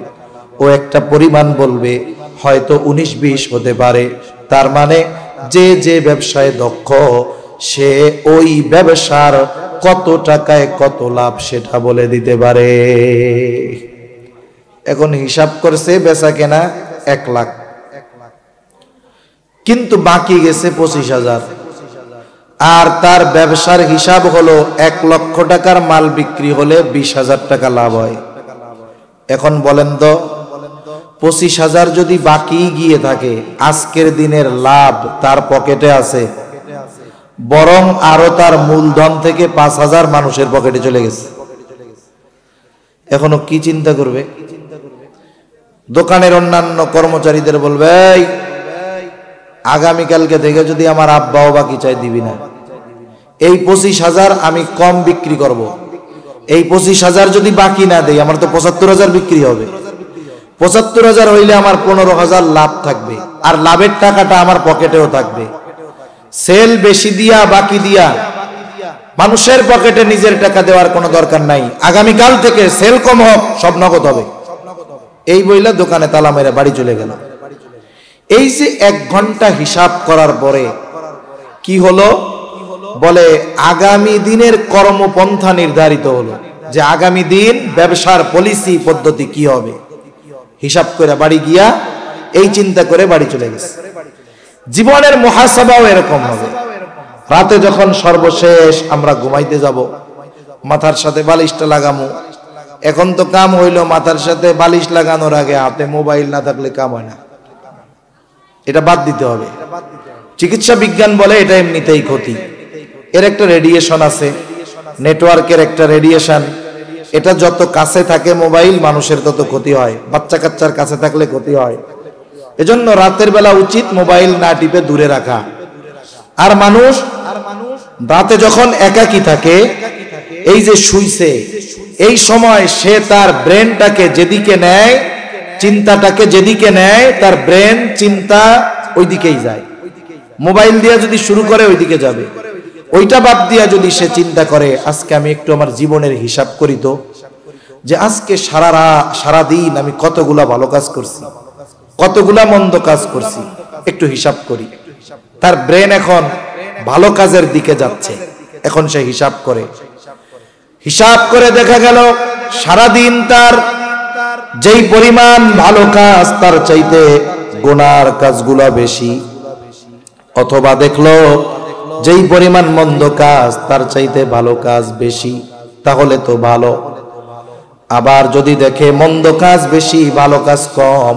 ও একটা পরিমাণ বলবে, হয়তো 19-20 হতে পারে। তার মানে যে যে ব্যবসায় দক্ষ, সে ওই ব্যবসার কত টাকায় কত লাভ সেটা বলে দিতে পারে। এখন হিসাব করছে বেচা কেনা 1 লাখ, কিন্তু বাকি গেছে 25,000। আর তার ব্যবসার হিসাব হলো 1 লক্ষ টাকার মাল বিক্রি হলে 20,000 টাকা লাভ হয়। এখন বলেন তো, 25,000 যদি বাকি গিয়ে থাকে, আজকের দিনের লাভ তার পকেটে আছে, বরং আরো তার মূলধন থেকে 5,000 মানুষের পকেটে চলে গেছে। এখনো কি চিন্তা করবে? দোকানের অন্যান্য কর্মচারীদের বলবে, আগামীকালকে থেকে যদি আমার আব্বাও বাকি চাই দিবি না, এই 25,000 আমি কম বিক্রি করব। এই 25,000 যদি বাকি না দেই, আমার তো 75,000 বিক্রি হবে। 75,000 হইলে আমার 15,000 লাভ থাকবে, আর লাভের টাকাটা আমার পকেটেও থাকবে। সেল বেশি দিয়া বাকি দিয়া মানুষের পকেটে নিজের টাকা দেওয়ার কোনো দরকার নাই। আগামীকাল থেকে সেল কম হোক, সব নগদ হবে। এই বইলা দোকানে তালা মেরে বাড়ি চলে গেল। এই যে 1 ঘন্টা হিসাব করার পরে কি হলো? বলে আগামী দিনের কর্মপন্থা নির্ধারিত হলো, যে আগামী দিন ব্যবসার পলিসি পদ্ধতি কি হবে। হিসাব করে বাড়ি গিয়া এই চিন্তা করে বাড়ি চলে গেছে। জীবনের মুহাসাবাও এরকম হবে। রাতে যখন সর্বশেষ আমরা ঘুমাইতে যাব, মাথার সাথে বালিশটা লাগামু। এখন তো কাম হইলো, মাথার সাথে বালিশ লাগানোর আগে হাতে মোবাইল না থাকলে কাম হয় না। এটা বাদ দিতে হবে। চিকিৎসা বিজ্ঞান বলে এটা এমনিতেই ক্ষতি। এর একটা রেডিয়েশন আছে, নেটওয়ার্কের একটা রেডিয়েশন। এটা যত কাছে থাকে মোবাইল, মানুষের তত ক্ষতি হয়। বাচ্চা কাচ্চার কাছে থাকলে ক্ষতি হয়। এজন্য রাতের বেলা উচিত মোবাইল না টিপে দূরে রাখা। আর মানুষ রাতে যখন একাকী থাকে, এই যে শুইছে, এই সময় সে তার ব্রেনটাকে যেদিকে নেয়, চিন্তাটাকে যেদিকে নেয়, তার ব্রেন চিন্তা ওই দিকেই যায়। মোবাইল দিয়ে যদি শুরু করে ওইদিকে যাবে। ওইটা বাদ দিয়া যদি সে চিন্তা করে আজকে আমি একটু আমার জীবনের হিসাব করি তো, যে আজকে সারাদিন আমি কতগুলা ভালো কাজ করছি, কতগুলা মন্দ কাজ করছি, একটু হিসাব করি। তার ব্রেন এখন ভালো কাজের দিকে যাচ্ছে। এখন সে হিসাব করে দেখা গেল সারাদিন তার যেই পরিমাণ ভালো কাজ তার চাইতে গুনার কাজগুলা বেশি, অথবা দেখলো যেই পরিমাণ মন্দ কাজ তার চাইতে ভালো কাজ বেশি, তাহলে তো ভালো। আবার যদি দেখে মন্দ কাজ বেশি ভালো কাজ কম,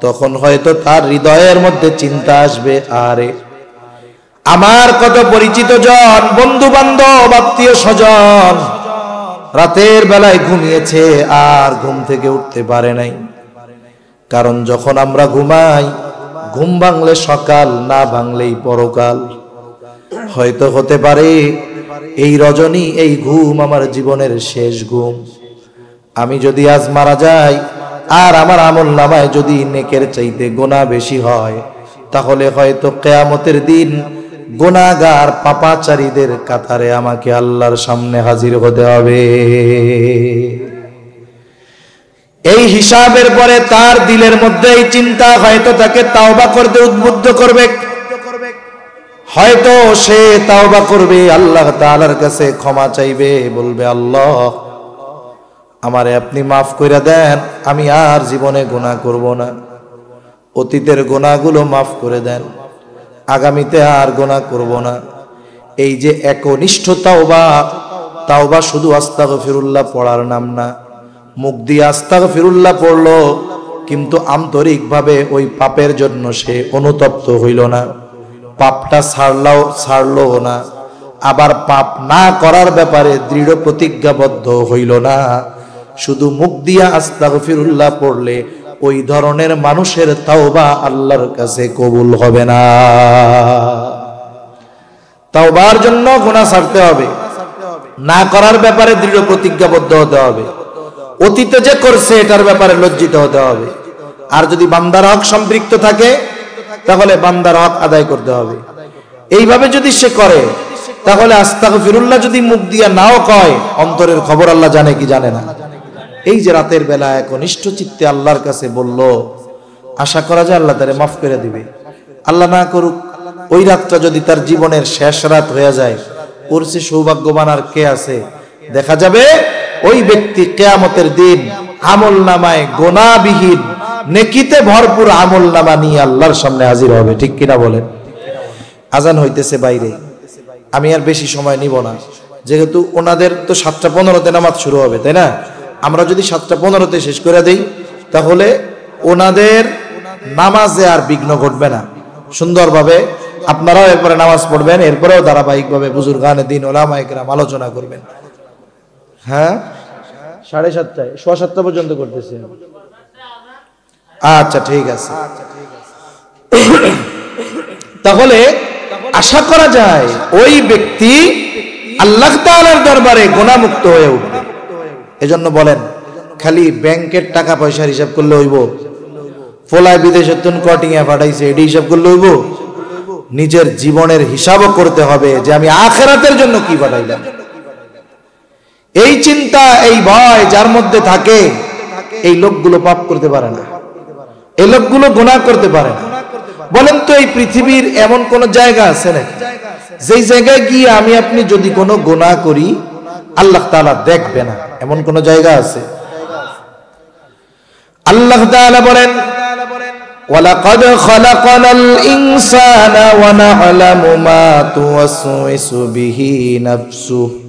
তখন হয়তো তার হৃদয়ের মধ্যে চিন্তা আসবে, আরে আমার কত পরিচিত জন, বন্ধু বান্ধব, আত্মীয় স্বজন রাতের বেলায় ঘুমিয়েছে আর ঘুম থেকে উঠতে পারে নাই। কারণ যখন আমরা ঘুমাই, ঘুম ভাঙলে সকাল, না ভাঙলেই পরকাল। হয়তো হতে পারে এই রজনী, এই ঘুম আমার জীবনের শেষ ঘুম। আমি যদি আজ মারা যাই আর আমার আমল নামায় যদি নেকের চাইতে গুনাহ বেশি হয়, তাহলে হয়তো কিয়ামতের দিন গুনাহগার পাপাচারীদের কাতারে আমাকে আল্লাহর সামনে হাজির হতে হবে। এই হিসাবের পরে তার দিলের মধ্যে এই চিন্তা হয়তো তাকে তাওবা করতে উদ্বুদ্ধ করবে। হয়তো সে তাওবা করবে, আল্লাহ তাআলার কাছে ক্ষমা চাইবে, বলবে আল্লাহ আমারে আপনি মাফ কইরা দেন, আমি আর জীবনে গুনাহ করব না, অতীতের গুনাহগুলো মাফ করে দেন, আগামীতে আর গুনাহ করব না। এই যে একনিষ্ঠ তাওবা শুধু আস্তাগফিরুল্লাহ পড়ার নাম না। মুখ দিয়ে আস্তাগফিরুল্লাহ পড়লো, কিন্তু আন্তরিকভাবে ওই পাপের জন্য সে অনুতপ্ত হইল না, পাপটা ছাড়লো না, আবার পাপ না করার ব্যাপারে দৃঢ় প্রতিজ্ঞাবদ্ধ হইল না। শুধু মুখ দিয়া আস্তাগফিরুল্লাহ পড়লে ওই ধরনের মানুষের তাওবা আল্লাহর কাছে কবুল হবে না। তাওবার জন্য গুনাহ ছাড়তে হবে, না করার ব্যাপারে দৃঢ় প্রতিজ্ঞাবদ্ধ হতে হবে, অতীতে যে করছে এটার ব্যাপারে লজ্জিত হতে হবে। আর যদি বান্দার হক সম্পৃক্ত থাকে তাহলে বান্দার হক আদায় করতে হবে। এইভাবে যদি সে করে, তাহলে আস্তাগফিরুল্লাহ যদি মুখ দিয়া নাও কয়, অন্তরের খবর আল্লাহ জানে কি জানে না। এই যে রাতের বেলা একনিষ্ঠ চিত্তে আল্লাহর কাছে বলল, আশা করা যায় আল্লাহ তারে মাফ করে দিবে। আল্লাহ না করুক, ওই রাতটা যদি তার জীবনের শেষ রাত হয়ে যায়, ওর চেয়ে সৌভাগ্যবান আর কে আছে? দেখা যাবে ওই ব্যক্তি কিয়ামতের দিন আমল নামায় গুনাহবিহীন, নেকিতে ভরপুর আমল নামা নিয়ে আল্লাহর সামনে হাজির হবে। ঠিক কিনা বলেন? আজান হইতেছে বাইরে, আমি আর বেশি সময় নিব না, যেহেতু ওনাদের তো 7:15-তে নামাজ শুরু হবে, তাই না? আমরা যদি 7:15-তে শেষ করে দেই, তাহলে ওনাদের নামাজে আর বিঘ্ন ঘটবে না। সুন্দরভাবে আপনারাও এরপরে নামাজ পড়বেন, এরপরেও ধারাবাহিকভাবে বুজুর্গানে দিন ওলামায়ে কেরাম আলোচনা করবেন। হ্যাঁ, 7:30, 7:15 পর্যন্ত করতেছি। আচ্ছা ঠিক আছে। তাহলে আশা করা যায় ওই ব্যক্তি আল্লাহ তাআলার দরবারে গুনাহমুক্ত হয়ে উঠবে। এজন্য বলেন, খালি ব্যাংকের টাকা পয়সার হিসাব করলে হইব? ফলায় বিদেশের তুন কটিংয়ে পাঠাইছে এটি হিসাব করলে হইব? নিজের জীবনের হিসাবও করতে হবে যে আমি আখিরাতের জন্য কি পাঠাইলাম। এই চিন্তা, এই ভয় যার মধ্যে থাকে, এই লোকগুলো পাপ করতে পারে না, এই লোকগুলো গুনাহ করতে পারে না। বলেন তো, এই পৃথিবীর এমন কোন জায়গা আছে নাকি যেই জায়গায় গিয়ে আমি আপনি যদি কোনো গুনাহ করি আল্লাহ তাআলা দেখবে না? এমন কোন জায়গা আছে? আল্লাহ তাআলা বলেন, ওয়ালাকাদ খালাকানাল ইনসানা ওয়া না'লামু মা তুওয়াসওয়িসু বিহি নাফসুহু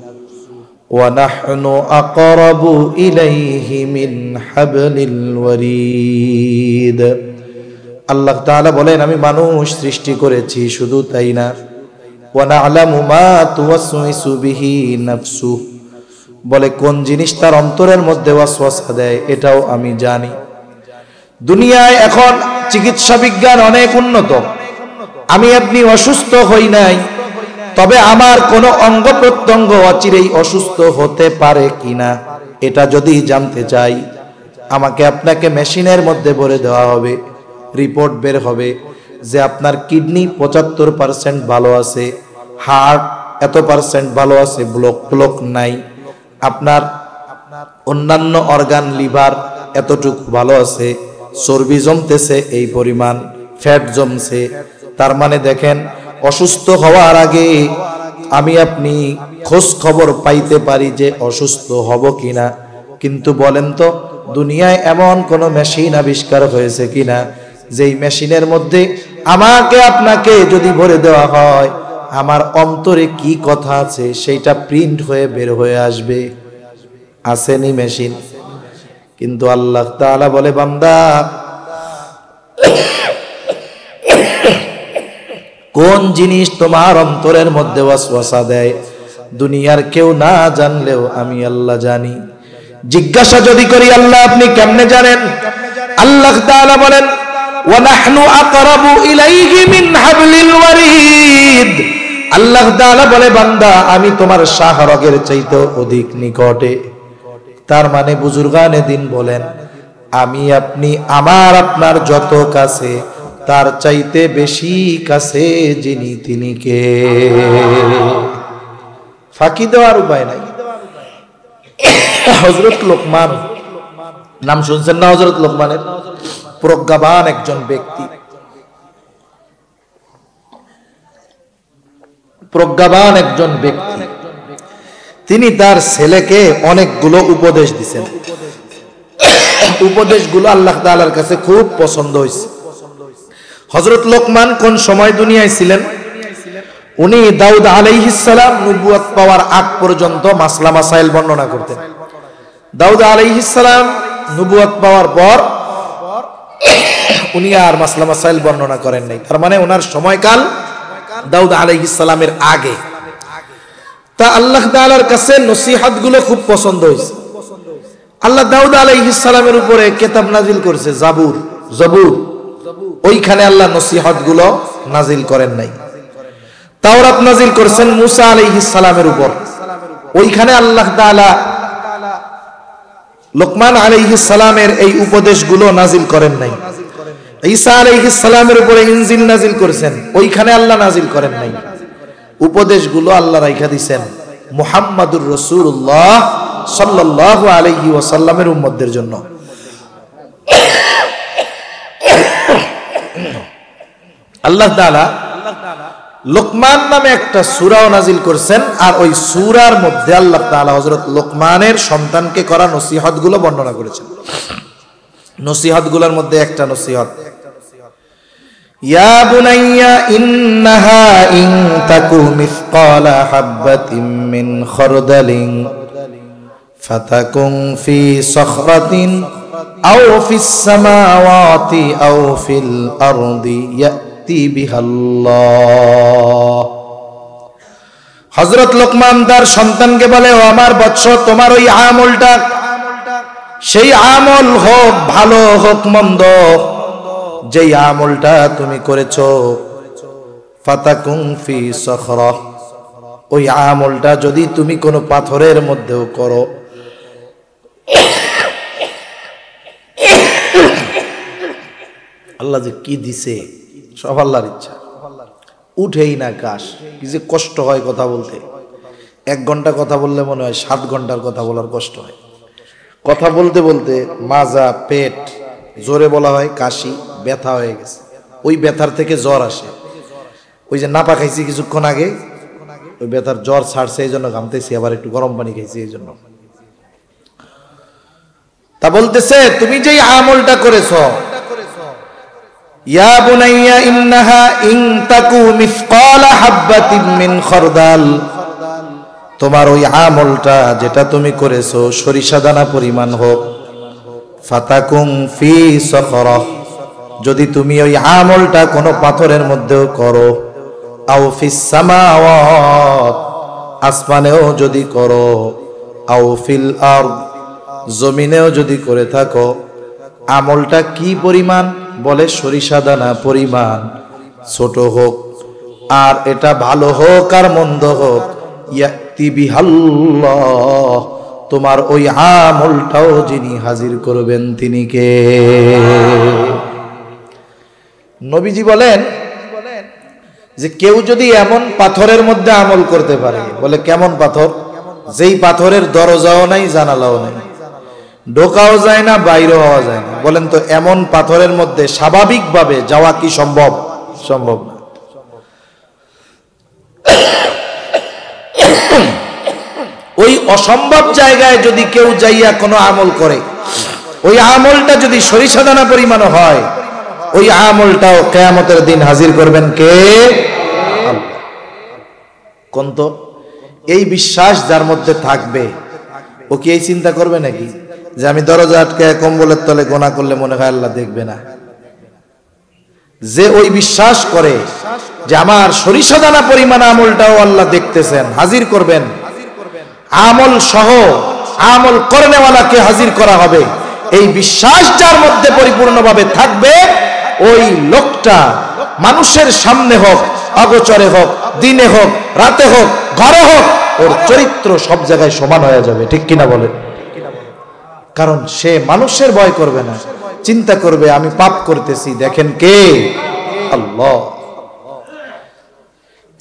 ওয়া নাহনু আকরাবু ইলাইহি মিন হাবলিল ওয়ারিদ। আল্লাহ তাআলা বলেন, আমি মানুষ সৃষ্টি করেছি, শুধু তাই না, ওয়া না'লামু মা তুওয়াসওয়িসু বিহি নাফসুহু, বলে কোন জিনিস তার অন্তরের মধ্যে ওয়াসওয়াসা দেয় এটাও আমি জানি। দুনিয়ায় এখন চিকিৎসা বিজ্ঞান অনেক উন্নত। আমি আপনি অসুস্থ হই নাই, তবে আমার কোন অঙ্গ প্রত্যঙ্গ অচিরেই অসুস্থ হতে পারে কিনা এটা যদি জানতে চাই, আমাকে আপনাকে মেশিনের মধ্যে ভরে দেওয়া হবে, রিপোর্ট বের হবে, যে আপনার কিডনি 75% ভালো আছে, হার্ট এত পার্সেন্ট ভালো আছে, ব্লক নাই, আপনার অন্যান্য অর্গান লিভার এতটুকু ভালো আছে, চর্বি জমতেছে এই পরিমাণ, ফ্যাট জমছে, তার মানে দেখেন অসুস্থ হওয়ার আগে আমি আপনি খোঁজ খবর পাইতে পারি যে অসুস্থ হব কিনা। কিন্তু বলেন তো দুনিয়ায় এমন কোন মেশিন আবিষ্কার হয়েছে কিনা যেই মেশিনের মধ্যে আমাকে আপনাকে যদি ভরে দেওয়া হয় আমার অন্তরে কি কথা আছে সেইটা প্রিন্ট হয়ে বের হয়ে আসবে? আসেনি মেশিন। কিন্তু আল্লাহ তাআলা বলে, বান্দা কোন জিনিস তোমার অন্তরের মধ্যে ওয়াসওয়াসা দেয় দুনিয়ার কেউ না জানলেও আমি আল্লাহ জানি। জিজ্ঞাসা যদি করি আল্লাহ আপনি কেমনে জানেন? আল্লাহ তাআলা বলেন, ওয়া নাহনু আকরাবু ইলাইহি মিন হাবলিল ওয়ারিদ। আল্লাহ তাআলা বলে, বান্দা আমি তোমার শাহরগের চাইতে অধিক নিকটে। তার মানে বুজুর্গানে দিন বলেন, আমি আপনি আমার আপনার যত কাছে তার চাইতে বেশি কাছে যিনি তিনি কে? ফাঁকি দেওয়ার উপায় নাই। হযরত লোকমান নাম শুনছেন না? হযরত লোকমানের প্রজ্ঞাবান একজন ব্যক্তি, প্রজ্ঞাবান একজন ব্যক্তি। তিনি তার ছেলেকে অনেকগুলো উপদেশ দিয়েছেন। উপদেশগুলো আল্লাহ তাআলার কাছে খুব পছন্দ হয়েছে। হযরত লোকমান কোন সময় দুনিয়ায় ছিলেন? উনি দাউদ আলাইহিস সালাম নবুয়ত পাওয়ার আগ পর্যন্ত মাসলা মাসাইল বর্ণনা করতেন। দাউদ আলাইহিস সালাম নবুয়ত পাওয়ার পর উনি আর মাসলা মাসাইল বর্ণনা করেন নাই। তার মানে ওনার সময়কাল দাউদ আলাইহিস সালামের আগে। তা আল্লাহ তাআলার কাছে নসিহতগুলো খুব পছন্দ হয়েছে। আল্লাহ দাউদ আলাইহিস সালামের উপরে কিতাব নাজিল করেছে, জবুর। ওইখানে আল্লাহ নসিহতগুলো নাজিল করেন নাই। তাওরাত নাজিল করেছেন মুসা আলাইহিস সালামের উপর, ওইখানে আল্লাহ তাআলা লোকমান আলাইহিস সালামের এই উপদেশগুলো নাজিল করেন নাই। ঈসা আলাইহিস সালামের উপরে ইনজিল নাজিল করেছেন, ওইখানে আল্লাহ নাজিল করেন নাই। উপদেশগুলো আল্লাহ রাইখা দিয়েছেন মুহাম্মাদুর রাসূলুল্লাহ সাল্লাল্লাহু আলাইহি ওয়াসাল্লামের উম্মতদের জন্য। আল্লাহ তাআলা লোকমান নামে একটা সূরাও নাজিল করেছেন, আর ওই সূরার মধ্যে আল্লাহ তাআলা হযরত লোকমানের সন্তানকে করা নসিহতগুলো বর্ণনা করেছেন। নসিহতগুলোর মধ্যে একটা নসিহত, ইয়া বুনাইয়া ইন্নাহা ইন তাকু মিসকালা হাববাতিন মিন খারদালিন ফাতাকুন ফি সখরাতিন আও ফিস সামাওয়াতি আও ফিল আরদি ইয়াতি বিহাল্লাহ। হযরত লোকমান তার সন্তানকে বলে, ও আমার বৎস, তোমার ওই আমলটা, সেই আমল হোক ভালো হোক মন্দ, যেই আমলটা তুমি করেছো, ফাতাকুন ফি সখরা, ওই আমলটা যদি তুমি কোনো পাথরের মধ্যেও করো, আল্লাহ যে কি দিছে সব আল্লাহর ইচ্ছা, উঠেই না কাশ। কি যে কষ্ট হয় কথা বলতে, 1 ঘন্টা কথা বললে মনে হয় 7 ঘন্টার কথা বলার কষ্ট হয়। কথা বলতে বলতে মাজা, পেট, জোরে বলা হয় কাশি, ব্যথা হয়ে গেছে। ওই ব্যথার থেকে জ্বর আসে। ওই যে নাপা খাইছি কিছুক্ষণ আগে, ওই ব্যথার জ্বর ছাড়ছে, এই জন্য ঘামতেছি, আবার একটু গরম পানি খাইছি এই জন্য। তা বলতেছে তুমি যেই আমলটা করেছো, ইয়া বুনাইয়া ইন্নাহা ইন তাকু মিসকালা হাববাতিন মিন খারদাল, তোমার ওই আমলটা যেটা তুমি করেছো সরিষা দানা পরিমাণ হোক, ফাতাকুম ফি সখরা, যদি তুমি ওই আমলটা কোনো পাথরের মধ্যেও করো, আও ফিস সামাওয়াত, আসমানেও যদি করো, আও ফিল আরদ, জমিনেও যদি করে থাকো, আমলটা কি পরিমাণ? বলে সরিষা দানা পরিমাণ, ছোট হোক আর এটা ভালো হোক আর মন্দ হোক, ইয়াতি বিহাল্লাহ, তোমার ওই আমলটাও যিনি হাজির করবেন তিনি কে? নবীজি বলেন যে কেউ যদি এমন পাথরের মধ্যে আমল করতে পারে, বলে কেমন পাথর? যেই পাথরের দরজাও নাই, জানালাও নাই, ঢোকাও যায় না, বাইরে হওয়া যায় না। বলেন তো এমন পাথরের মধ্যে স্বাভাবিকভাবে যাওয়া কি সম্ভব? সম্ভব না। ওই অসম্ভব জায়গায় যদি কেউ যাইয়া কোনো আমল করে, ওই আমলটা যদি সরিষা দানা পরিমাণ হয়, ওই আমলটাও কিয়ামতের দিন হাজির করবেন কে? আল্লাহ। কোন তো এই বিশ্বাস যার মধ্যে থাকবে, ও কি এই চিন্তা করবে নাকি যে আমি দরজা আটকে কম্বলের তলে গোনা করলে মনে হয় আল্লাহ দেখবে না? যে ওই বিশ্বাস করে যে আমার সরিষা দানা পরিমাণ আমলটাও আল্লাহ দেখতেছেন, হাজির করবেন, আমল সহ আমল করনেওয়ালাকে হাজির করা হবে, এই বিশ্বাস যার মধ্যে পরিপূর্ণভাবে থাকবে, ওই লোকটা মানুষের সামনে হোক, অগোচরে হোক, দিনে হোক, রাতে হোক, ঘরে হোক, ওর চরিত্র সব জায়গায় সমান হয়ে যাবে। ঠিক কিনা বলেন? কারণ সে মানুষের ভয় করবে না, চিন্তা করবে আমি পাপ করতেছি, দেখেন কে? আল্লাহ।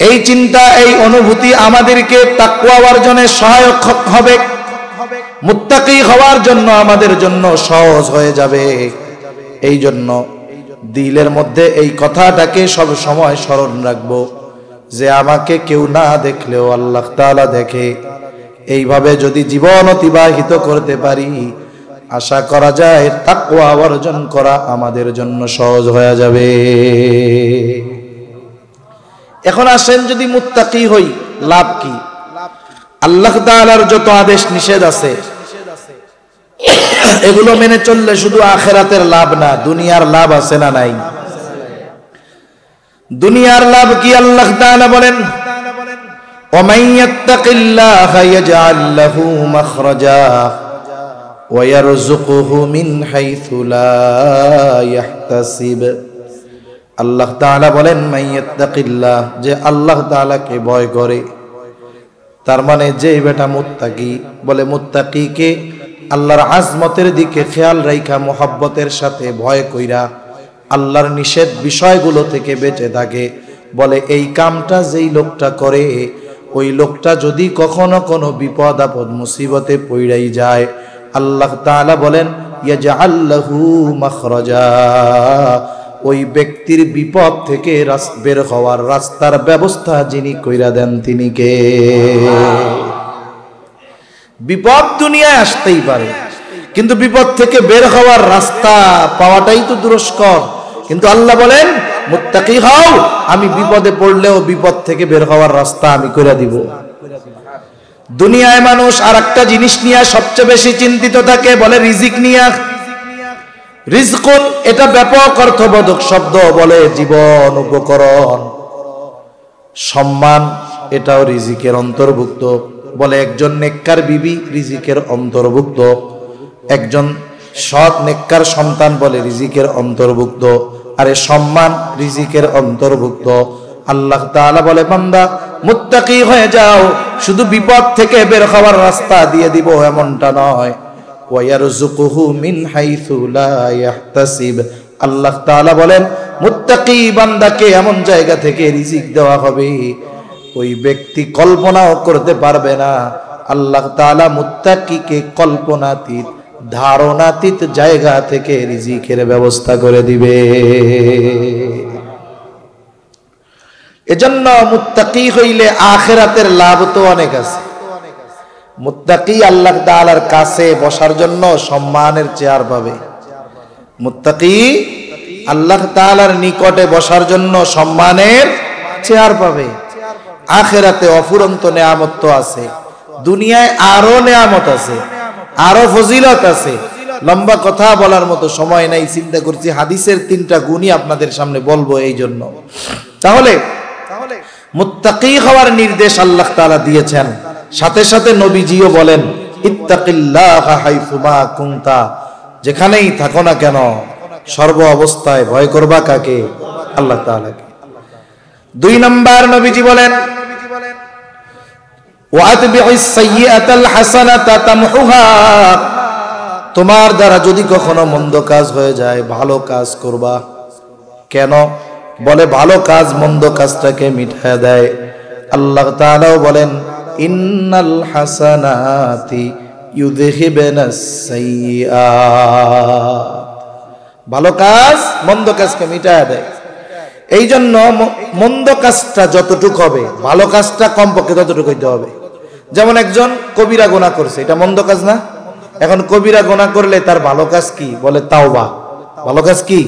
এই চিন্তা, এই অনুভূতি আমাদেরকে তাকওয়া অর্জনে সহায়ক হবে, মুত্তাকি হওয়ার জন্য আমাদের জন্য সহজ হয়ে যাবে। এই জন্য দিলের মধ্যে এই কথাটাকে সব সময় স্মরণ রাখবো যে আমাকে কেউ না দেখলেও আল্লাহ তাআলা দেখে। এইভাবে যদি জীবন অতিবাহিত করতে পারি, আশা করা যায় তাকওয়া অর্জন করা আমাদের জন্য সহজ হয়ে যাবে। এখন আসেন, যদি মুত্তাকি হই লাভ কি? আল্লাহ তাআলার যত আদেশ নিষেধ আছে এগুলো মেনে চললে শুধু আখিরাতের লাভ না, দুনিয়ার লাভ আছে না নাই? দুনিয়ার লাভ কি? আল্লাহ তাআলা বলেন ওয়ামান ইয়াত্তাকিল্লাহা ইয়াজআল লাহু মাখরাজা ওয়া ইয়ারযুকুহু মিন হাইথু লা ইয়াহতাসিব। আল্লাহ তাআলা বলেন মান ইয়াত্তাকিল্লাহ, যে আল্লাহ তাআলাকে ভয় করে, তার মানে যে বেটা মুত্তাকি। বলে মুত্তাকিকে আল্লাহর আজমতের দিকে খেয়াল রাইখা মোহাব্বতের সাথে ভয় কইরা আল্লাহর নিষেধ বিষয়গুলো থেকে বেঁচে থাকে। বলে এই কামটা যেই লোকটা করে, ওই লোকটা যদি কখনো কোনো বিপদ আপদ মুসিবতে পইড়াই যায়, আল্লাহ তাআলা বলেন ইয়াজআল লাহু মাখরাজা, ওই ব্যক্তির বিপদ থেকে বের হওয়ার রাস্তার ব্যবস্থা যিনি কইরা দেন তিনি কে? বিপদ দুনিয়ায় আসতেই পারে, কিন্তু বিপদ থেকে বের হওয়ার রাস্তা পাওয়াটাই তো দুষ্কর। কিন্তু আল্লাহ বলেন মুত্তাকি হও, আমি বিপদে পড়লেও বিপদ থেকে বের হওয়ার রাস্তা আমি কইরা দিব। দুনিয়ায় মানুষ আর একটা জিনিস নিয়ে সবচেয়ে বেশি চিন্তিত থাকে, বলে রিজিক নিয়ে। রিজকুন এটা ব্যাপক অর্থবোধক শব্দ, বলে জীবন, উপকরণ, সম্মান, এটাও রিজিকের অন্তর্ভুক্ত। বলে একজন নেককার বিবি রিজিকের অন্তর্ভুক্ত, একজন সৎ নেককার সন্তান বলে রিজিকের অন্তর্ভুক্ত, আরে সম্মান রিজিকের অন্তর্ভুক্ত। আল্লাহ তাআলা বলে বান্দা মুত্তাকি হয়ে যাও, শুধু বিপদ থেকে বের হওয়ার রাস্তা দিয়ে দিব এমনটা নয়। ওয়ায়ারযুকুহু মিন হাইথু লা ইয়াহতাসিব, আল্লাহ তাআলা বলেন মুত্তাকি বান্দাকে এমন জায়গা থেকে রিজিক দেওয়া হবে ওই ব্যক্তি কল্পনাও করতে পারবে না। আল্লাহ তাআলা মুত্তাকিকে কল্পনাতীত, ধারণাতীত জায়গা থেকে রিজিকের ব্যবস্থা করে দিবে। এজন্য মুত্তাকি হইলে আখিরাতের লাভ তো অনেক আছে। মুত্তাকি আল্লাহ তাআলার কাছে বসার জন্য সম্মানের চেয়ার পাবে। মুত্তাকি আল্লাহ তাআলার নিকটে বসার জন্য সম্মানের চেয়ার পাবে। আখিরাতে অফুরন্ত নেয়ামত তো আছে, দুনিয়ায় আরো নেয়ামত আছে, আরো ফজিলত আছে। লম্বা কথা বলার মতো সময় নাই, চিন্তা করছি হাদিসের 3টা গুণই আপনাদের সামনে বলবো। এই জন্য তাহলে মুত্তাকি হওয়ার নির্দেশ আল্লাহ তাআলা দিয়েছেন, সাথে সাথে নবীজিও বলেন ইত্তাকিল্লাহা হাইসুমা কুনতা, যেখানেই থাকো না কেন সর্ব অবস্থায় ভয় করবা কাকে? আল্লাহ তাআলাকে। 2 নাম্বার নবীজি বলেন ওয়াতবিউস সাইয়্যাতাল হাসানাতা তামহুহা, তোমার দ্বারা যদি কখনো মন্দ কাজ হয়ে যায় ভালো কাজ করবা। কেন? বলে ভালো কাজ মন্দ কাজটাকে মিটায় দেয়। আল্লাহ তাআলাও বলেন ইন্নাল হাসানাতি ইউযহিবুনাস সাইয়্যাত, ভালো কাজ মন্দ কাজকে মিটায় দেয়। এই জন্য মন্দ কাজটা যতটুকু হবে, ভালো কাজটা কমপক্ষে ততটুকু হইতে হবে। যেমন একজন কবিরা গুনাহ করছে, এটা মন্দ কাজ না? এখন কবিরা গুনাহ করলে তার ভালো কাজ কি? বলে তাওবা। ভালো কাজ কি?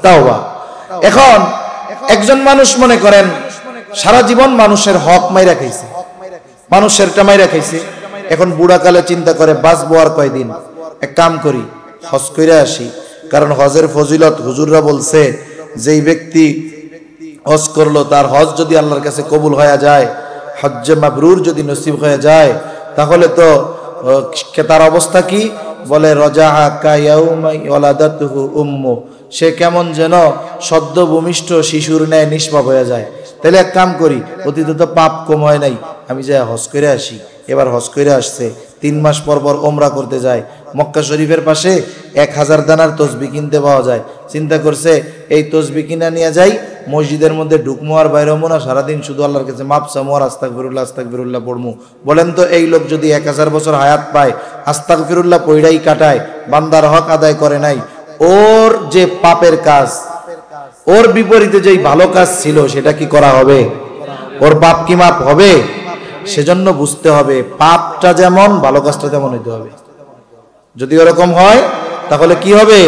তাওবা। এখন একজন মানুষ মনে করেন সারা জীবন মানুষের হক মাইরা খাইছে, মানুষেরটা মাইরা খাইছে, এখন বুড়াকালে চিন্তা করে বাঁচবো আর কয়দিন, এক কাম করি হজ কইরা আসি। কারণ হজের ফজিলত হুজুররা বলছে, যেই ব্যক্তি হজ করলো তার হজ যদি আল্লাহর কাছে কবুল হয়ে যায়, হজ্জে মাবরুর যদি নসিব হয়ে যায়, তাহলে তো তার অবস্থা কি? বলে রজাহা কায়াউমা ওয়ালাদাতুহু উম্মু, সে কেমন যেন সদ্য ভূমিষ্ঠ শিশুর ন্যায় নিষ্পাপ হয়ে যায়। তাহলে এক কাম করি, অতীতে তো পাপ কম হয় নাই, আমি যাই হজ করে আসি। এবার হজ করে আসছে, 3 মাস পর পর ওমরা করতে যায়। মক্কা শরীফের পাশে 1000 দানার তসবি কিনতে পাওয়া যায়। চিন্তা করছে এই তসবি কিনা নিয়ে যাই, মসজিদের মধ্যে ঢুকমু আর বাইরমু না, সারাদিন শুধু আল্লাহর কাছে মাপ চামু আর আস্তাগফিরুল্লাহ আস্তাগফিরুল্লাহ পড়মু। বলেন তো এই লোক যদি 1000 বছর হায়াত পায়, আস্তাগফিরুল্লাহ পড়াই কাটায়, বান্দার হক আদায় করে নাই, ওর যে পাপের কাজ, ওর বিপরীতে যেই ভালো কাজ ছিল সেটা কি করা হবে? ওর পাপ কি মাপ হবে? সেজন্য বুঝতে হবে পাপটা যেমন ভালো কাজটা তেমন হইতে হবে। যদি ওরকম হয় তাহলে কি হবে?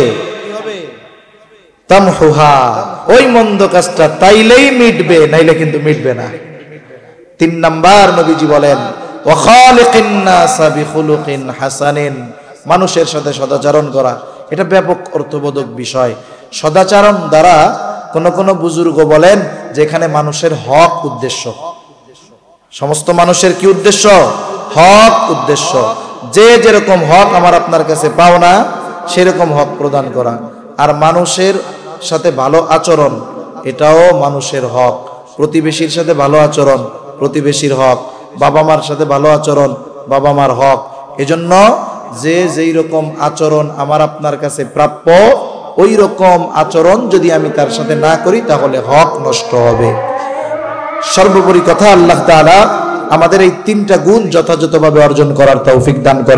তামহুহা, ওই মন্দ কাজটা তাইলেই মিটবে, নাইলে কিন্তু মিটবে না। 3 নাম্বার নবীজি বলেন ওয়া খালিকিন নাসা বিখুলুকিন হাসানিন, মানুষের সাথে সদাচরণ করা, এটা ব্যাপক অর্থবোধক বিষয়। সদাচরণ দ্বারা কোন বুজুর্গ বলেন যে এখানে মানুষের হক উদ্দেশ্য। সমস্ত মানুষের কি উদ্দেশ্য? হক উদ্দেশ্য। যে যেরকম হক আমার আপনার কাছে পাও না, সেরকম হক প্রদান করা। আর মানুষের সাথে ভালো আচরণ, এটাও মানুষের হক। প্রতিবেশীর সাথে ভালো আচরণ, প্রতিবেশীর হক। বাবা মার সাথে ভালো আচরণ, বাবা মার হক। এজন্য যে যেই রকম আচরণ আমার আপনার কাছে প্রাপ্য, ওই রকম আচরণ যদি আমি তার সাথে না করি তাহলে হক নষ্ট হবে। সর্বোপরি কথা, আল্লাহ তাআলা আমাদের এই 3টা গুণ যথাযথভাবে অর্জন করার তৌফিক দান করেন।